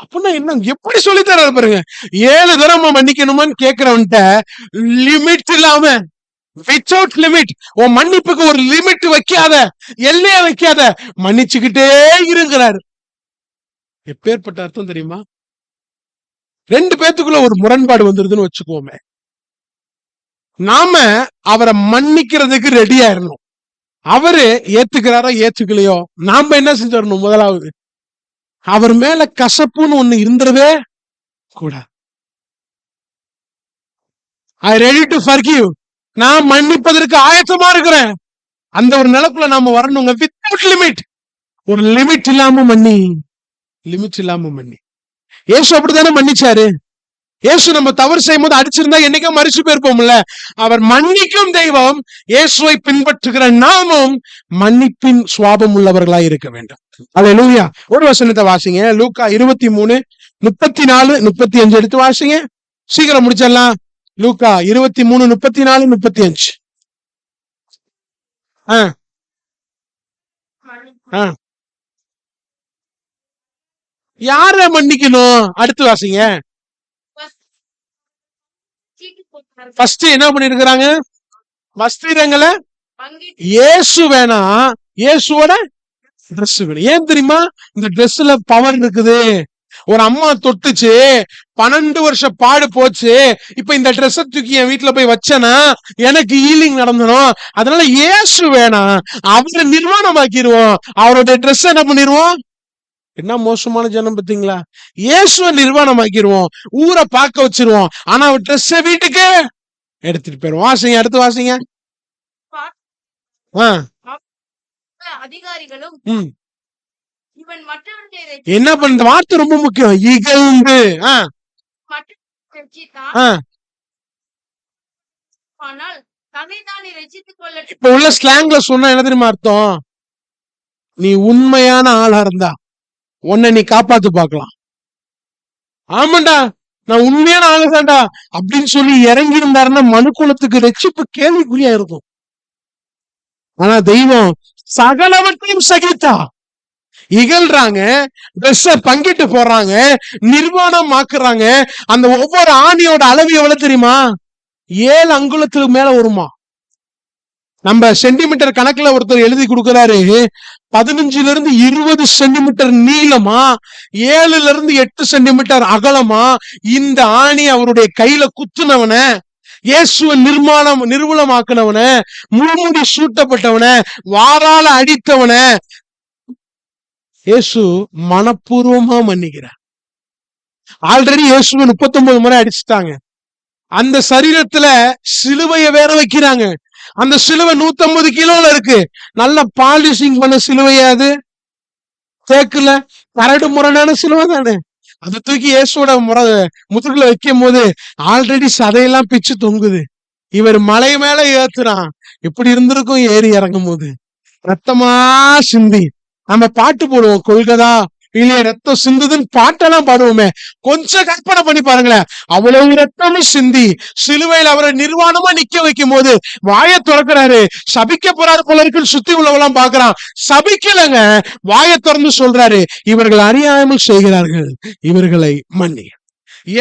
அப்படின்னா என்ன, எப்படி சொல்லி தராரு பாருங்க. 7 தரம் மன்னிக்கணுமான்னு கேக்குறவன்ட்ட லிமிட் இல்லாம, வித்தவுட் லிமிட். உன் மன்னிப்புக்கு ஒரு லிமிட் வைக்காத, எல்லைய வைக்காத, மன்னிச்சுக்கிட்டே இருக்கிறாரு. எப்பேற்பட்ட அர்த்தம் தெரியுமா? 2 பேத்துக்குள்ள ஒரு முரண்பாடு வந்துருதுன்னு வச்சுக்கோமே, நாம அவரை மன்னிக்கிறதுக்கு ரெடியா இருந்தோம். அவரு ஏத்துக்கிறாரோ ஏத்துக்கலையோ, நாம என்ன செஞ்சிடணும்? முதலாவது அவர் மேல கசப்புன்னு ஒண்ணு இருந்துடவே கூடாது. ஐ ரெடி டு ஃபர்கிவ், நான் மன்னிப்பதற்கு ஆயத்தமா இருக்கிறேன். அந்த ஒரு நிலக்குள்ள நாம வரணுங்க. வித்தவுட் லிமிட், ஒரு லிமிட் இல்லாம மன்னி. இயேசு அப்படித்தானே மன்னிச்சாரு. இயேசு நம்ம தவறு செய்யும் போது அடிச்சிருந்தா என்னைக்கோ மறிச்சு போயிருப்போம்ல. அவர் மன்னிக்கும் தெய்வம். இயேசுவை பின்பற்றுகிற நாமும் மன்னிப்பின் சுவாபம் உள்ளவர்களாய் இருக்க வேண்டும். அல்லேலூயா. ஒரு வசனத்தை வாசிங்க. லூக்கா 23:34-35 எடுத்து வாசிங்க. சீக்கிரம் முடிச்சிடலாம். லூக்கா 23:34-35. யார மன்னிக்கணும்? அடுத்து வாசிங்க. சீட்டு போட்டார்கள். ஃபர்ஸ்ட் என்ன பண்ணிருக்கிறாங்க? வஸ்திரங்களை பங்கிட்டு இயேசு வேணா, இயேசுவோட Dress வேணும். ஏன் தெரியுமா? இந்த Dressல பவர் இருக்குது. ஒரு அம்மா தொட்டுச்சு, 12 வருஷம் பாடு போச்சு, இப்ப இந்த Dress தூக்கி என் வீட்டுல போய் வச்சேனா எனக்கு ஹீலிங் நடந்துடும். அதனால இயேசு வேணாம், அவரை நிர்வாணமாக்கிடுவோம். அவருடைய Dress என்ன பண்ணிடுவோம்? என்ன மோசமான ஜனம் பாத்தீங்களா? இயேசுவை நிர்வாணமாக்கிடுவோம், ஊரை பார்க்க வச்சிருவோம். ஆனா அவர் Dress வீட்டுக்கு எடுத்துட்டு போயிருவோம். வாசிங்க, அடுத்து வாசிங்க. ஆ, அதிகாரிகளும் ம். இவன் மற்றவர்களை என்ன பண்ண வார்த்தை ரொம்ப முக்கியம். இகழ்ந்து. ரட்சித்தான். ஆ. ஆனால் தன்னைத்தானே ரட்சித்துக் கொள்ள இப்ப உள்ள ஸ்லாங்ல சொன்னா என்ன தெரியுமா அர்த்தம்? நீ உண்மையான ஆளா இருந்தா உன்னை நீ காப்பாத்து பார்க்கலாம். ஆமாண்டா, நான் உண்மையான ஆளுதான்டா அப்படின்னு சொல்லி இறங்கி இருந்தாருன்னா மனுக்குலத்துக்கு ரட்சிப்பு கேள்விக்குறியா இருக்கும். ஆனா தெய்வம் சகலவற்றையும் சகித்தா. இகழ்றாங்க, ட்ரெஸ்ஸ பங்கிட்டு போடுறாங்க, நிர்வாணம் ஆக்குறாங்க. அந்த ஒவ்வொரு ஆணியோட அளவு எவ்வளவு தெரியுமா? 7 அங்குலத்துக்கு மேல வருமா. நம்ம சென்டிமீட்டர் கணக்குல ஒருத்தர் எழுதி கொடுக்கிறாரு. 15-20 சென்டிமீட்டர் நீளமா, 7-8 சென்டிமீட்டர் அகலமா. இந்த ஆணி அவருடைய கையில குத்துனவன, இயேசுவ நிர்மூலமாக்குனவன, முழுமுடி சூட்டப்பட்டவன, வாரால அடித்தவன இயேசு மனப்பூர்வமா மன்னிக்கிறார். ஆல்ரெடி இயேசுவை 39 முறை அடிச்சுட்டாங்க. அந்த சரீரத்துல சிலுவைய வேற வைக்கிறாங்க. அந்த சிலுவை 150 கிலோல இருக்கு. நல்ல பாலிஷிங் பண்ண சிலுவையாது, தேக்குல கரடு முரடான சிலுவை தானே. அதை தூக்கி இயேசுவோட முதுகுல வைக்கும் போது ஆல்ரெடி சதையெல்லாம் பிச்சு தொங்குது. இவர் மலை மேல ஏத்துறான். எப்படி இருந்திருக்கும் ஏறி இறங்கும் போது. ரத்தமா சிந்தி நம்ம பாட்டு போடுவோம், கொள்கதா இல்லையா ரத்தம் சிந்துதுன்னு பாட்டெல்லாம் பாடுவோமே. கொஞ்சம் கற்பனை பண்ணி பாருங்களேன். அவ்வளவு ரத்தமும் சிந்தி சிலுவையில் அவரை நிர்வாணமா நிக்க வைக்கும் போது வாயை திறக்கிறாரு. சபிக்க போறாரு போல இருக்குன்னு சுத்தி உள்ளவெல்லாம் பாக்குறான். சபிக்கலங்க, வாயை திறந்து சொல்றாரு, இவர்கள் அறியாமல் செய்கிறார்கள், இவர்களை மன்னி.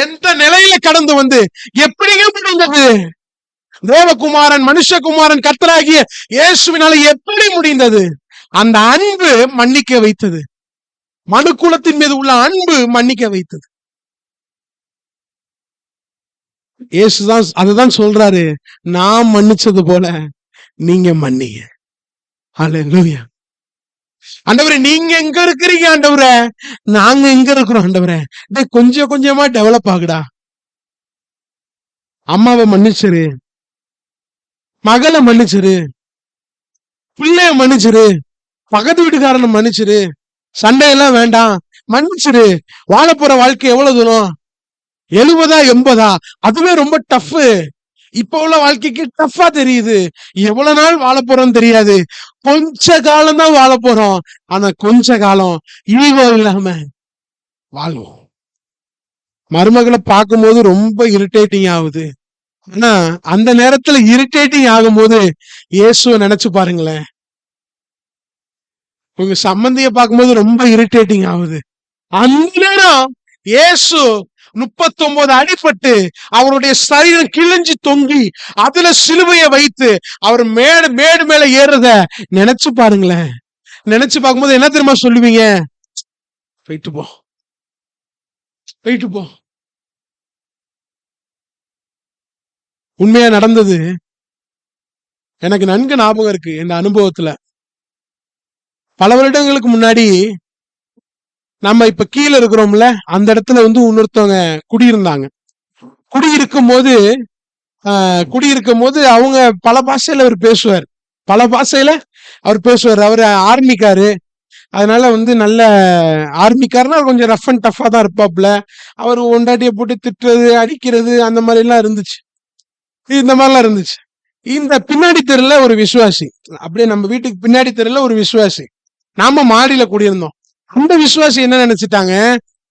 எந்த நிலையில கடந்து வந்து எப்படிங்க முடிந்தது? தேவகுமாரன் மனுஷகுமாரன் கர்த்தராகிய இயேசுவினால எப்படி முடிந்தது? அந்த அன்பு மன்னிக்க வைத்தது. மனுக்குலத்தின் மீது உள்ள அன்பு மன்னிக்க வைத்தது. இயேசுதான் அதுதான் சொல்றாரு, நான் மன்னிச்சது போல நீங்க மன்னிங்க. ஹல்லேலூயா. ஆண்டவரே, நீங்க எங்க இருக்கிறீங்க ஆண்டவரே? நாங்க எங்க இருக்கிறோம் ஆண்டவரே? கொஞ்சம் கொஞ்சமா டெவலப் ஆகுடா. அம்மாவை மன்னிச்சிரு, மகளை மன்னிச்சிரு, பிள்ளைய மன்னிச்சிரு, பக்கத்து வீட்டுக்காரனை மன்னிச்சிரு, சண்டையெல்லாம் வேண்டாம், மன்னிச்சிரு. வாழ போற வாழ்க்கை எவ்வளவு தூரம்? 70-80? அதுவே ரொம்ப டஃப். இப்ப உள்ள வாழ்க்கைக்கு டஃப்பா தெரியுது. எவ்வளவு நாள் வாழ போறோம்னு தெரியாது. கொஞ்ச காலம் தான் வாழ போறோம். ஆனா கொஞ்ச காலம் ஈகோ இல்லாம வாழ்வோம். மருமகளை பார்க்கும்போது ரொம்ப இரிட்டேட்டிங் ஆகுது. ஆனா அந்த நேரத்துல இரிட்டேட்டிங் ஆகும்போது இயேசுவை நினைச்சு பாருங்களேன். உங்க சம்பந்திய பார்க்கும்போது ரொம்ப இரிட்டேட்டிங் ஆகுது. அந்த நேரம் இயேசு 39 அடிபட்டு அவருடைய சரீரம் கிழிஞ்சு தொங்கி அதுல சிலுவையை வைத்து அவர் மேடு மேல ஏறுறத நினைச்சு பாருங்களேன். நினைச்சு பார்க்கும்போது என்ன தெரியுமா சொல்லுவீங்க? போயிட்டு போ, போயிட்டு போ. உண்மையா நடந்தது எனக்கு நன்கு ஞாபகம் இருக்கு. இந்த அனுபவத்துல பல வருடங்களுக்கு முன்னாடி நம்ம இப்ப கீழே இருக்கிறோம்ல, அந்த இடத்துல வந்து இன்னொருத்தவங்க குடியிருந்தாங்க. குடியிருக்கும் போது அவங்க பல பாஷையில அவர் பேசுவார். அவரு ஆர்மிக்காரு. அதனால வந்து நல்ல ஆர்மிக்காரனா கொஞ்சம் ரஃப் அண்ட் டஃபா தான் இருப்பாப்ல. அவர் ஒண்டாட்டியை போட்டு திட்டுறது, அடிக்கிறது அந்த மாதிரி எல்லாம் இருந்துச்சு. இந்த மாதிரிலாம் இருந்துச்சு. இந்த பின்னாடி தெருல ஒரு விசுவாசி, அப்படியே நம்ம வீட்டுக்கு பின்னாடி தெருல ஒரு விசுவாசி, நாம மாடியில குடியிருந்தோம். அந்த விசுவாசி என்ன நினைச்சிட்டாங்க,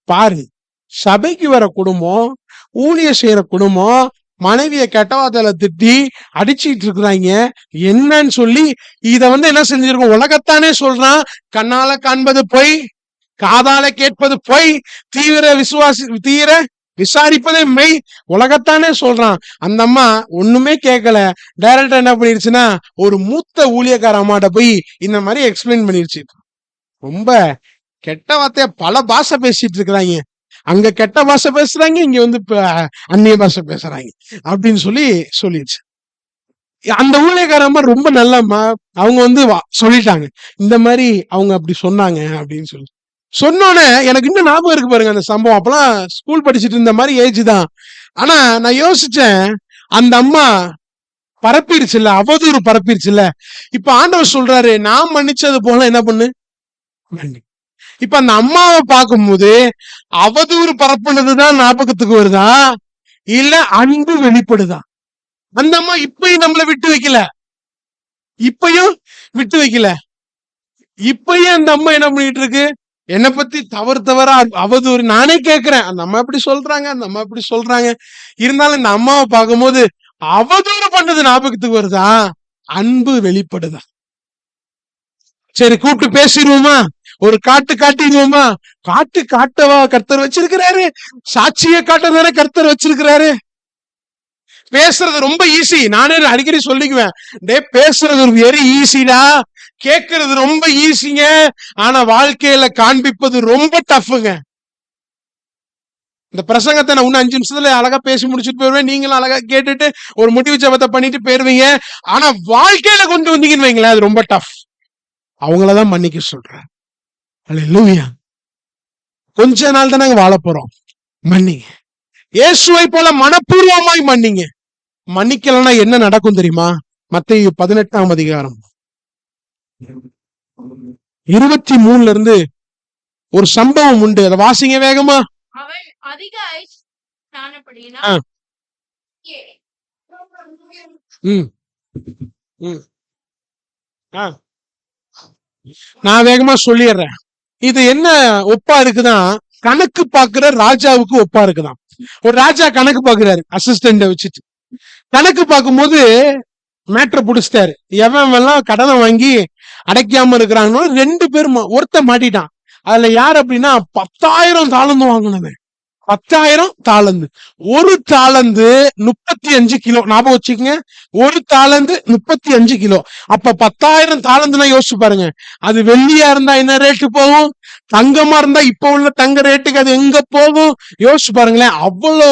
பாரு சபைக்கு வர குடும்பம், ஊழிய செய்யற குடும்பம், மனைவிய கெட்டவாதல திட்டி அடிச்சிட்டு இருக்கிறாங்க என்னன்னு சொல்லி இத வந்து என்ன செஞ்சிருக்கோம், உலகத்தானே சொல்றான், கண்ணால காண்பது பொய், காதால கேட்பது பொய், தீவிர விசாரிப்பதே மெய், உலகத்தானே சொல்றான். அந்த அம்மா ஒண்ணுமே கேட்கல, டைரக்டா என்ன பண்ணிருச்சுன்னா ஒரு மூத்த ஊழியக்கார அம்மாட்ட போய் இந்த மாதிரி எக்ஸ்பிளைன் பண்ணிருச்சு. ரொம்ப கெட்ட வார்த்தைய பல பாஷை பேசிட்டு இருக்கிறாங்க, அங்க கெட்ட பாஷை பேசுறாங்க, இங்க வந்து அந்நிய பாஷை பேசுறாங்க அப்படின்னு சொல்லிடுச்சு. அந்த ஊழியக்காரம்மா ரொம்ப நல்லம்மா, அவங்க வந்து சொல்லிட்டாங்க இந்த மாதிரி அவங்க அப்படி சொன்னாங்க அப்படின்னு சொல்லி சொன்னோன்னே எனக்கு இன்னும் ஞாபகம் இருக்கு பாருங்க அந்த சம்பவம். அப்பெல்லாம் ஸ்கூல் படிச்சுட்டு இருந்த மாதிரி ஏஜ் தான். ஆனா நான் யோசிச்சேன், அந்த அம்மா பரப்பிருச்சு இல்ல, அவதூறு பரப்பிருச்சு இல்ல. இப்ப ஆண்டவர் சொல்றாரு, நான் மன்னிச்சது போல என்ன பண்ணு. இப்ப அந்த அம்மாவை பார்க்கும்போது அவதூறு பரப்புனதுதான் ஞாபகத்துக்கு வருதா, இல்ல அன்பு வெளிப்படுதா? அந்த அம்மா இப்பயும் நம்மள விட்டு வைக்கல, இப்பயும் விட்டு வைக்கல. இப்பயும் அந்த அம்மா என்ன பண்ணிட்டு இருக்கு, என்னை பத்தி தவறா அவதூறு. நானே கேட்கிறேன், அந்த அம்மா இப்படி சொல்றாங்க, அந்த அம்மா இப்படி சொல்றாங்க, இருந்தாலும் இந்த அம்மாவை பார்க்கும்போது அவதூறு பண்ணது ஞாபகத்துக்கு வருதா, அன்பு வெளிப்படுதா? சரி கூப்பிட்டு பேசிடுவோமா, ஒரு காட்டிடுவோமா? காட்டவா கர்த்தர் வச்சிருக்கிறாரு, சாட்சியை காட்டதானே கர்த்தர் வச்சிருக்கிறாரு. பேசுறது ரொம்ப ஈஸி, நானே அடிக்கடி சொல்லிக்குவேன், டே பேசுறது வெரி ஈஸிடா, கேட்கறது ரொம்ப ஈஸிங்க, ஆனா வாழ்க்கையில காண்பிப்பது ரொம்ப டஃப்ங்க. இந்த பிரசங்கத்தை நான் இன்னும் 5 நிமிஷத்துல அழகா பேசி முடிச்சுட்டு போயிருவேன், நீங்களும் அழகா கேட்டுட்டு ஒரு முடிவு ஜெபத்தை பண்ணிட்டு போயிருவீங்க. ஆனா வாழ்க்கையில கொண்டு வந்தீங்கன்னு வைங்களேன், அது ரொம்ப டஃப். அவங்களதான் மன்னிக்க சொல்றேன். அல்லேலூயா. கொஞ்ச நாள் தானே வாழ போறோம், மன்னிங்க. இயேசுவை போல மனப்பூர்வமாய் மன்னிங்க. மன்னிக்கலன்னா என்ன நடக்கும் தெரியுமா? மத்தேயு 18ஆம் அதிகாரம் 23 இருந்து ஒரு சம்பவம் உண்டு, அதை வாசிங்க வேகமா. அவன் அதிக ஐஸ்வர்யவானானபடியினால் நான் வேகமா சொல்லிடுறேன். இது என்ன ஒப்பா இருக்குதான், கணக்கு பாக்குற ராஜாவுக்கு ஒப்பா இருக்குதான். ஒரு ராஜா கணக்கு பாக்குறாரு, அசிஸ்டண்ட வச்சுட்டு கணக்கு பார்க்கும்போது மேட்ரை புடிச்சிட்டாரு. எவன் எல்லாம் கடனை வாங்கி அடைக்காம இருக்கிறாங்கன்னு 2 பேர் ஒருத்த மாட்டிட்டான். அதுல யார் அப்படின்னா 10,000 தாளந்து வாங்கினவன். 10,000 தாளந்து. ஒரு தாளந்து 35 கிலோ. ஞாபகம் வச்சுக்கோங்க, ஒரு தாளந்து 35 கிலோ. அப்ப 10,000 தாளந்துனா யோசிச்சு பாருங்க, அது வெள்ளியா இருந்தா என்ன ரேட்டு போகும், தங்கமா இருந்தா இப்ப உள்ள தங்க ரேட்டுக்கு அது எங்க போகும் யோசிச்சு பாருங்களேன். அவ்வளோ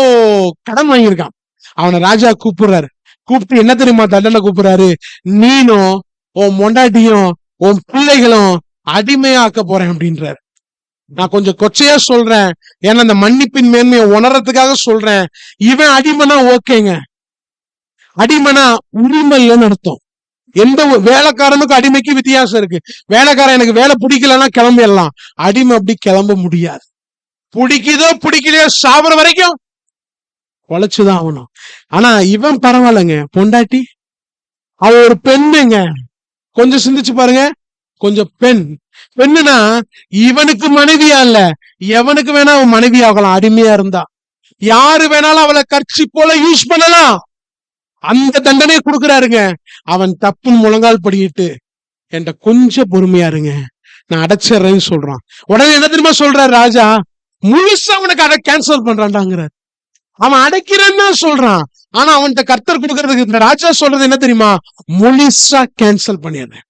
கடன் வாங்கியிருக்கான். அவனை ராஜா கூப்பிடுறாரு. கூப்பிட்டு என்ன தெரியுமா தண்டனை கூப்பிடுறாரு, நீனும் உன் மொண்டாட்டியும் உன் பிள்ளைகளும் அடிமையாக்க போறேன் அப்படின்றாரு. நான் கொஞ்சம் கொச்சையா சொல்றேன், ஏன்னா அந்த மன்னிப்பின் மேன்மையை உணர்றதுக்காக சொல்றேன். இவன் அடிமைனா ஓகேங்க, அடிமைனா உரிமை இல்லைன்னு அர்த்தம். எந்த வேலைக்காரனுக்கும் அடிமைக்கு வித்தியாசம் இருக்கு. வேலைக்காரன் எனக்கு வேலை பிடிக்கலன்னா கிளம்பிடலாம், அடிமை அப்படி கிளம்ப முடியாது. பிடிக்குதோ பிடிக்கலையோ சாவர வரைக்கும் உழைச்சுதான் ஆகணும். ஆனா இவன் பரவாயில்லைங்க, பொண்டாட்டி அவ ஒரு பெண்ணுங்க. கொஞ்சம் சிந்திச்சு பாருங்க, கொஞ்சம் பெண்ணுனா இவனுக்கு மனைவியா இல்ல, எவனுக்கு வேணா அவன் மனைவி ஆகலாம். அடிமையா இருந்தா யாரு வேணாலும் அவளை கட்சி போல யூஸ் பண்ணலாம். அந்த தண்டனை கொடுக்குறாருங்க. அவன் தப்புன்னு முழங்கால் படிக்கிட்டு என்கிட்ட கொஞ்சம் பொறுமையா இருங்க, நான் அடைச்சிடுறேன்னு சொல்றான். உடனே என்ன தெரியுமா சொல்றாரு ராஜா, முழுசா அவனுக்கு அதை கேன்சல் பண்றான்டாங்கிறார். அவன் அடைக்கிறேன்னு சொல்றான், ஆனா அவன்கிட்ட கர்த்தர் கொடுக்கறதுக்கு இந்த ராஜா சொல்றது என்ன தெரியுமா, முழுசா கேன்சல் பண்ணிடுறேன்.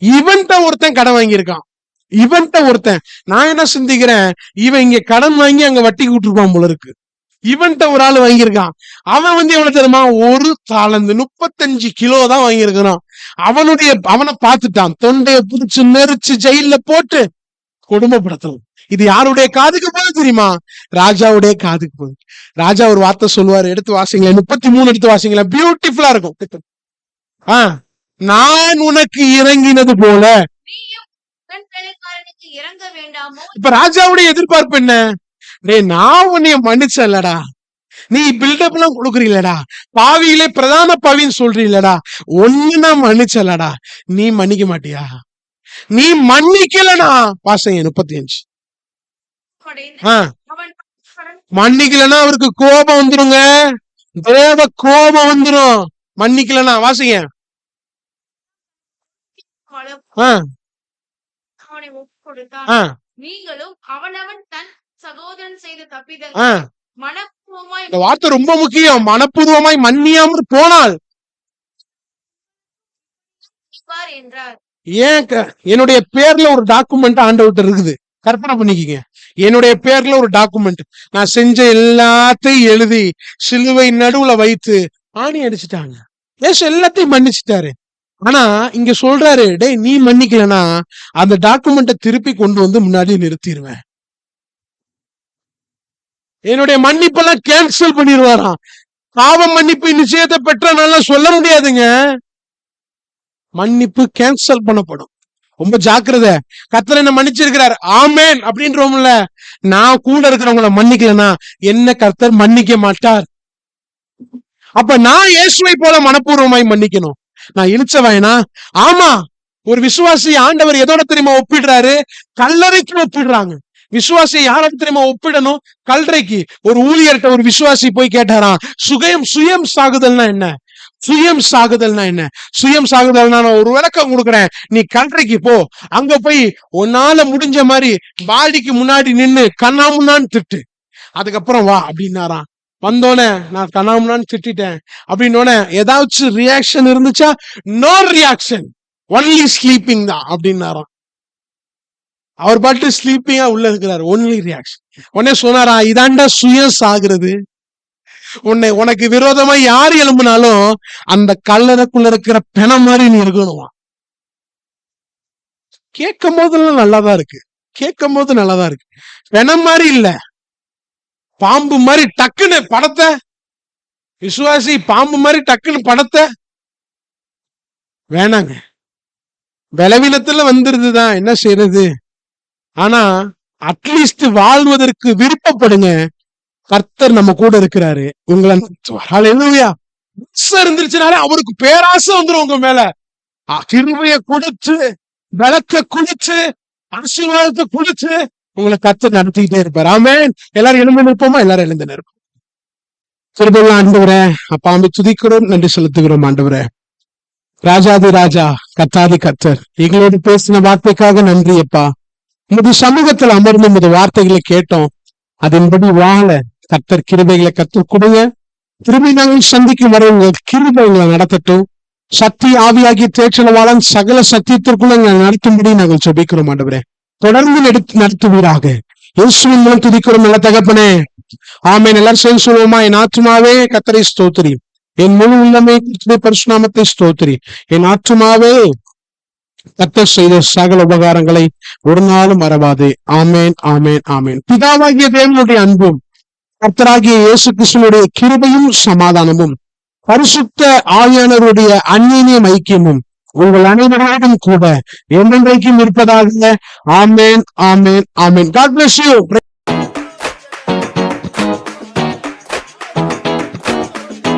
இவன்கிட்ட ஒருத்தன் கடன் வாங்கியிருக்கான், இவன்கிட்ட ஒருத்தன். நான் என்ன சிந்திக்கிறேன், இவன் இங்க கடன் வாங்கி அங்க வட்டி கூட்டிருப்பான் போல இருக்கு. இவன்கிட்ட ஒரு ஆள் வாங்கியிருக்கான், அவன் வந்து எவ்வளவு தெரியுமா, ஒரு தாளந்து 35 கிலோ தான் வாங்கியிருக்கிறான். அவனை பார்த்துட்டான், தொண்டைய புடிச்சு நெரிச்சு ஜெயில போட்டு கொடுமைப்படுத்தலாம். இது யாருடைய காதுக்கு போது தெரியுமா, ராஜாவுடைய காதுக்கு போகுது. ராஜா ஒரு வார்த்தை சொல்லுவாரு, எடுத்து வாசிங்களேன், 33 எடுத்து வாசிங்களேன், பியூட்டிஃபுல்லா இருக்கும். நான் உனக்கு இறங்கினது போல நீயும் உன் வேலைக்காரனுக்கு இறங்க வேண்டாமோ? இப்ப ராஜாவுடைய எதிர்பார்ப்பு என்ன? டேய், நான் உன்னைய மன்னிச்சல்லடா, நீ பில்டப் எல்லாம் கொடுக்குறீங்களடா, பாவியிலே பிரதான பாவின்னு சொல்றீங்களடா, ஒண்ணுனா மன்னிச்சல்லடா, நீ மன்னிக்க மாட்டியா? நீ மன்னிக்கலனா வாசங்க 35. அடைந்து ஆ, அவன் மன்னிக்கலனா அவருக்கு கோபம் வந்துருங்க, தேவ கோபம் வந்துரும். மன்னிக்கலனா வாசிங்க. ஆ, அவனை ஒப்புக் கொடுத்தான். ஆ, நீங்களும் அவனவன் தன் சகோதரன் செய்த தப்பிதல் ஆ. மனப்பூர்வமாய் இந்த வார்த்தை ரொம்ப முக்கியம். மனப்பூர்வமாய் மன்னியாமல் போனால் மன்னிப்பார் என்றார். ஏன் என்னுடைய பேர்ல ஒரு டாக்குமெண்ட் ஆண்டவர்கிட்ட இருக்குது, கற்பனை பண்ணிக்கங்க. என்னுடைய பேர்ல ஒரு டாக்குமெண்ட், நான் செஞ்ச எல்லாத்தையும் எழுதி சிலுவை நடுவுல வைத்து ஆணி அடிச்சுட்டாங்க. ஏசு எல்லாத்தையும் மன்னிச்சுட்டாரு. ஆனா இங்க சொல்றாரு, டேய் நீ மன்னிக்கலனா அந்த டாக்குமெண்ட்டை திருப்பி கொண்டு வந்து முன்னாடி நிறுத்திடுவேன், என்னுடைய மன்னிப்பெல்லாம் கேன்சல் பண்ணிடுவாராம். பாவ மன்னிப்பு நிச்சயத்தை பெற்ற சொல்ல முடியாதுங்க, மன்னிப்பு கேன்சல் பண்ணப்படும். ரொம்ப ஜாக்கிரதை. கர்த்தர் என்ன மன்னிச்சிருக்கிறார், ஆமேன் அப்படின்றோம்ல, நான் கூட இருக்கிறவங்கள மன்னிக்கலனா என்ன கர்த்தர் மன்னிக்க மாட்டார். அப்ப நான் இயேசுவை போல மனப்பூர்வமாய் மன்னிக்கணும். நான் இழிச்சவாயனா? ஆமா. ஒரு விசுவாசி ஆண்டவர் எதோட தெரியுமா ஒப்பிடுறாரு? கல்லறைக்கு ஒப்பிடுறாங்க. விசுவாசியை யாருக்கு தெரியுமா ஒப்பிடணும்? கல்லறைக்கு. ஒரு ஊழியர்கிட்ட ஒரு விசுவாசி போய் கேட்டாராம், சுயம் சாகுதல்னா என்ன? சுயம் சாகுதல்னா என்ன? சுயம் சாகுதல்னா நான் ஒரு விளக்கம் கொடுக்குறேன், நீ கல்லறைக்கு போ, அங்க போய் உன்னால முடிஞ்ச மாதிரி பாடிக்கு முன்னாடி நின்னு கண்ணாமுன்னான்னு திட்டு, அதுக்கப்புறம் வா அப்படின்னாராம். வந்தோடனே நான் கண்ணாமுன்னான்னு திட்டேன் அப்படின்னோடனே ஏதாச்சும் ரியாக்ஷன் இருந்துச்சா? நோ ரியாக்ஷன், ஒன்லி ஸ்லீப்பிங் தான் அப்படின்னாராம். அவர் பாட்டு ஸ்லீப்பிங்கா உள்ள இருக்கிறார், ஒன்லி ரியாக்ஷன். உடனே சொன்னாரா, இதாண்டா சுயம் சாகுறது. உனக்கு விரோதமா யார் எழும்பினாலும் அந்த கல்லறைக்குள்ள இருக்கிற பிணம் மாதிரி நீ இருக்கணும். கேட்கும் போதெல்லாம் நல்லாதான் இருக்கு, கேட்கும் போது நல்லாதான் இருக்கு, பிணம் மாதிரி இல்ல, பாம்பு மாதிரி டக்குன்னு படத்தை, விசுவாசி பாம்பு மாதிரி டக்குன்னு படத்தை வேணாங்க. பலவீனத்துல வந்துருதுதான், என்ன செய்யறது? ஆனா அட்லீஸ்ட் வாழ்வதற்கு விருப்பப்படுங்க, கர்த்தர் நம்ம கூட இருக்கிறாரு, உங்களை இருந்துருச்சுனாலே அவருக்கு பேராசை வந்துடும் உங்க மேல. கிருபையை கொடுத்து பலத்தை குடிச்சு ஆசீர்வாதத்தை குடிச்சு உங்களை கர்த்தர் நடத்திக்கிட்டே இருப்பார். ஆமென். எல்லாரும் எழுந்து நிற்போமா? எல்லாரும் எழுந்து நிற்போம். திருப்பலாம். ஆண்டவரே அப்பாவை துதிக்கிறோம், நன்றி செலுத்துகிறோம். ஆண்டவரே ராஜாதி ராஜா, கர்த்தாதி கர்த்தர், எங்களோடு பேசின வார்த்தைக்காக நன்றி அப்பா. உமது சமூகத்தில் அமர்ந்து உமது வார்த்தைகளை கேட்டோம், அதன்படி வாழ கர்த்தர் கிருபைகளை கற்றுக் கொடுங்க. திரும்பி நாங்கள் சந்திக்கும் வரை உங்க கிருபைகளை நடத்தட்டும். சக்தி ஆவியாகிய தேற்றலவாளன் சகல சத்தியத்திற்குள்ள நடத்தும்படி நாங்கள் ஜெபிக்கிறோம். ஆண்டவரே தொடர்ந்து நடத்துவீராக. இயேசுவின் மூலம் துதிக்கிறோம் நல்ல தகப்பனே, ஆமென். எல்லாரும் சேர்ந்து சொல்லுவோமா? என் ஆத்துமாவே கர்த்தரை ஸ்தோத்திரி, என் முழு உள்ளமே கர்த்தருடைய பரிசுநாமத்தை ஸ்தோத்திரி. என் ஆத்துமாவே கர்த்தர் செய்த சகல உபகாரங்களை ஒரு நாளும் மறவாதே. ஆமேன், ஆமேன், ஆமேன். பிதாவாகிய தேவனுடைய அன்பும் கர்த்தராகிய இயேசு கிறிஸ்துவினுடைய கிருபையும் சமாதானமும் பரிசுத்த ஆவியானவருடைய அந்நிய ஐக்கியமும் உங்கள் அனைவரோடும் கூட என்றென்றைக்கும் இருப்பதாக. ஆமேன், ஆமேன், ஆமேன். God bless you.